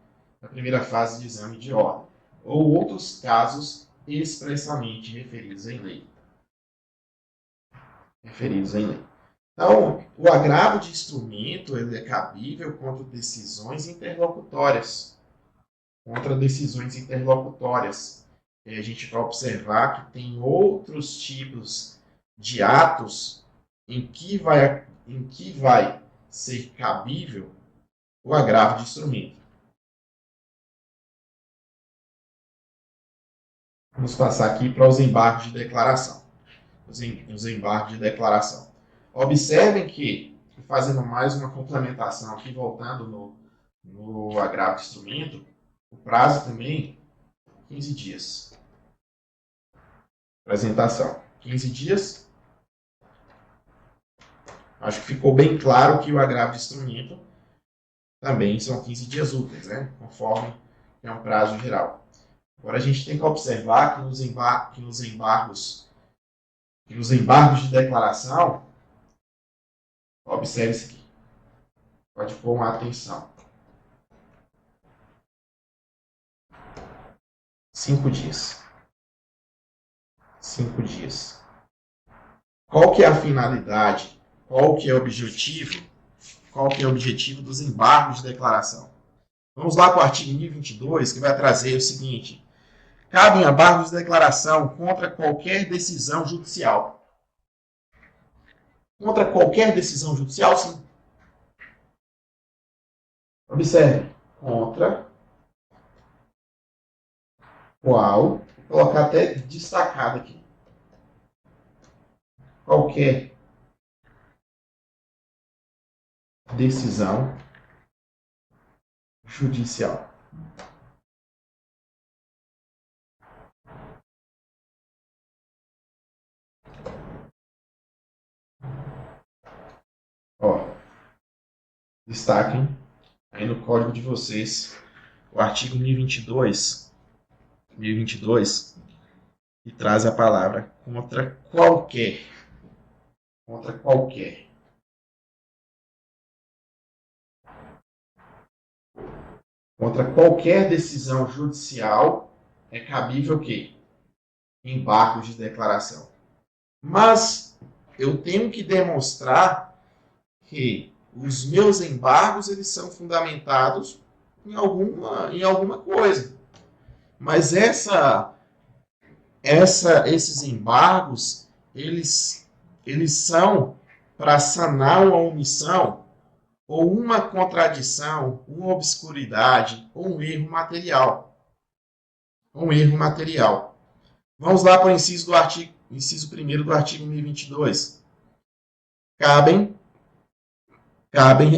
na primeira fase de exame de ordem, ou outros casos expressamente referidos em lei. Então, o agravo de instrumento ele é cabível contra decisões interlocutórias. E a gente vai observar que tem outros tipos de atos em que vai ser cabível o agravo de instrumento. Vamos passar aqui para os embargos de declaração. Observem que, fazendo mais uma complementação aqui, voltando no agravo de instrumento, o prazo também, 15 dias. Apresentação, 15 dias. Acho que ficou bem claro que o agravo de instrumento também são 15 dias úteis, né? Conforme é um prazo geral. Agora a gente tem que observar que nos embargos de declaração, observe isso aqui. Pode pôr uma atenção. 5 dias. 5 dias. Qual que é a finalidade? Qual que é o objetivo? Qual que é o objetivo dos embargos de declaração? Vamos lá para o artigo 1022, que vai trazer o seguinte: cabem embargos de declaração contra qualquer decisão judicial. Contra qualquer decisão judicial, sim. Observe, contra qual, vou colocar até destacado aqui, qualquer decisão judicial. Ó, destaquem aí no código de vocês o artigo 1022, que traz a palavra contra qualquer. Contra qualquer. Contra qualquer decisão judicial é cabível o quê? Embargo de declaração. Mas eu tenho que demonstrar que os meus embargos eles são fundamentados em alguma coisa. Mas esses embargos, eles são para sanar uma omissão ou uma contradição, uma obscuridade ou um erro material. Vamos lá para o inciso 1º do artigo 1022. Cabem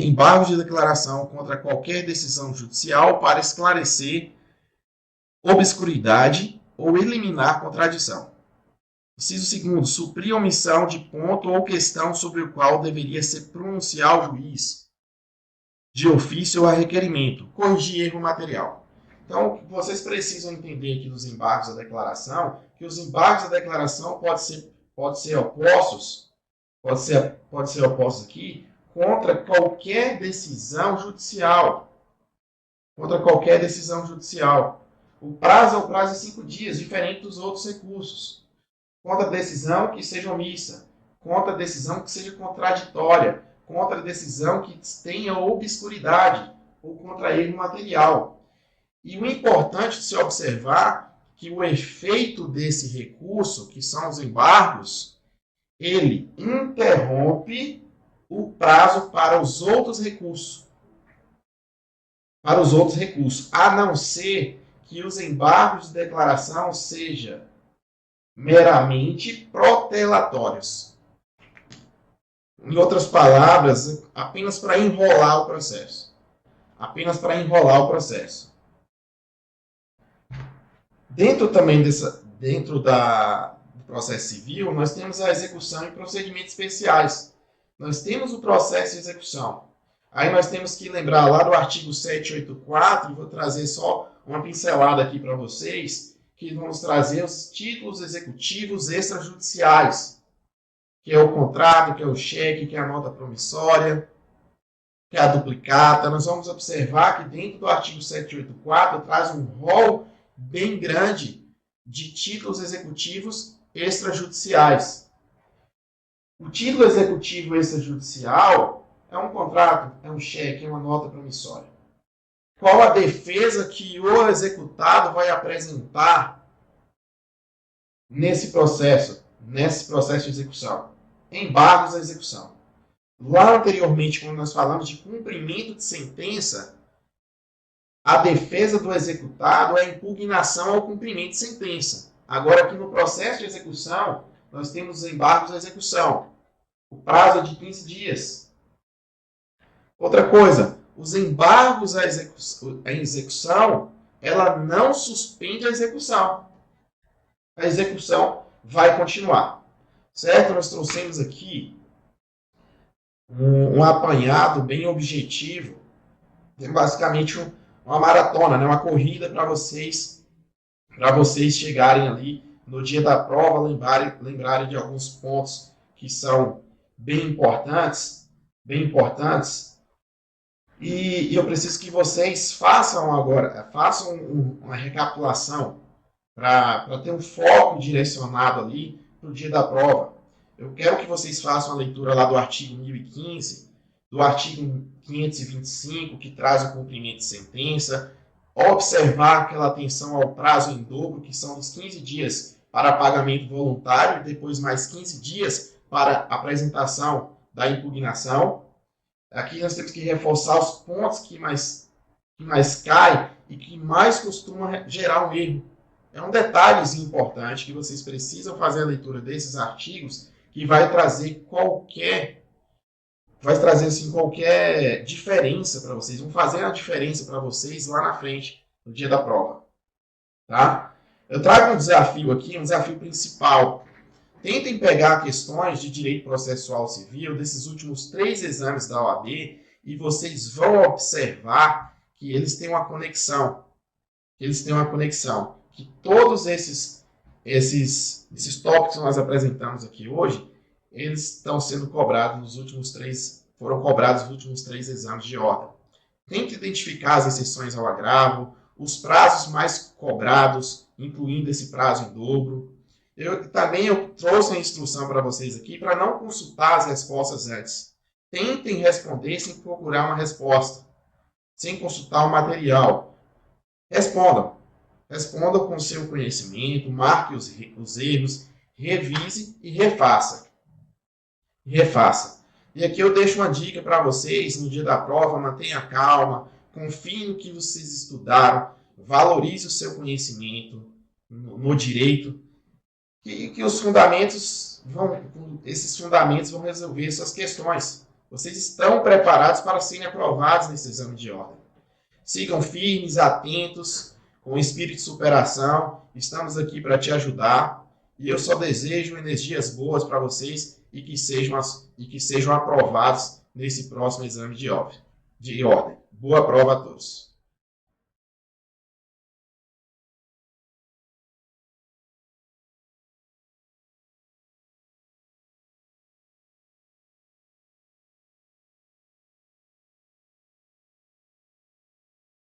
embargos de declaração contra qualquer decisão judicial para esclarecer obscuridade ou eliminar contradição. Inciso 2º, suprir omissão de ponto ou questão sobre o qual deveria se pronunciar o juiz, de ofício ou a requerimento, corrigir erro material. Então, vocês precisam entender aqui nos embargos da declaração, que os embargos da declaração podem ser opostos aqui contra qualquer decisão judicial. O prazo é o prazo de 5 dias, diferente dos outros recursos. Contra decisão que seja omissa, contra decisão que seja contraditória, contra decisão que tenha obscuridade ou contra erro material. E o importante de se observar que o efeito desse recurso, que são os embargos, ele interrompe o prazo para os outros recursos. A não ser que os embargos de declaração sejam meramente protelatórios. Em outras palavras, apenas para enrolar o processo. Dentro do processo civil, nós temos a execução e procedimentos especiais. Nós temos o processo de execução. Aí nós temos que lembrar lá do artigo 784, vou trazer só uma pincelada aqui para vocês, que vamos trazer os títulos executivos extrajudiciais, que é o contrato, que é o cheque, que é a nota promissória, que é a duplicata. Nós vamos observar que dentro do artigo 784 traz um rol bem grande de títulos executivos extrajudiciais. O título executivo extrajudicial é um contrato, é um cheque, é uma nota promissória. Qual a defesa que o executado vai apresentar nesse processo de execução? Embargos à execução. Lá anteriormente, quando nós falamos de cumprimento de sentença, a defesa do executado é a impugnação ao cumprimento de sentença. Agora, aqui no processo de execução, nós temos os embargos à execução. O prazo é de 15 dias. Outra coisa, os embargos à execução, ela não suspende a execução. A execução vai continuar. Certo? Nós trouxemos aqui um apanhado bem objetivo. Tem basicamente uma maratona, né? Uma corrida para vocês chegarem ali no dia da prova, lembrarem de alguns pontos que são bem importantes. E eu preciso que vocês façam uma recapitulação para ter um foco direcionado ali para o dia da prova. Eu quero que vocês façam a leitura lá do artigo 1015, do artigo 525, que traz o cumprimento de sentença, observar aquela atenção ao prazo em dobro, que são os 15 dias para pagamento voluntário, e depois mais 15 dias para apresentação da impugnação. Aqui nós temos que reforçar os pontos que mais caem e que mais costuma gerar um erro. É um detalhezinho importante que vocês precisam fazer a leitura desses artigos, que vai trazer qualquer diferença para vocês, vão fazer a diferença para vocês lá na frente, no dia da prova. Tá? Eu trago um desafio aqui, um desafio principal. Tentem pegar questões de direito processual civil desses últimos 3 exames da OAB e vocês vão observar que eles têm uma conexão. Que todos esses tópicos que nós apresentamos aqui hoje, eles estão sendo cobrados foram cobrados nos últimos 3 exames de ordem. Tente identificar as exceções ao agravo, os prazos mais cobrados, incluindo esse prazo em dobro. Eu trouxe a instrução para vocês aqui para não consultar as respostas antes. Tentem responder sem procurar uma resposta, sem consultar o material. Respondam com o seu conhecimento, marque os erros, revise e refaça. E aqui eu deixo uma dica para vocês no dia da prova: mantenha calma, confie no que vocês estudaram, valorize o seu conhecimento no direito, que esses fundamentos vão resolver essas questões. Vocês estão preparados para serem aprovados nesse exame de ordem. Sigam firmes, atentos, com espírito de superação. Estamos aqui para te ajudar. E eu só desejo energias boas para vocês e que sejam aprovados nesse próximo exame de ordem. Boa prova a todos.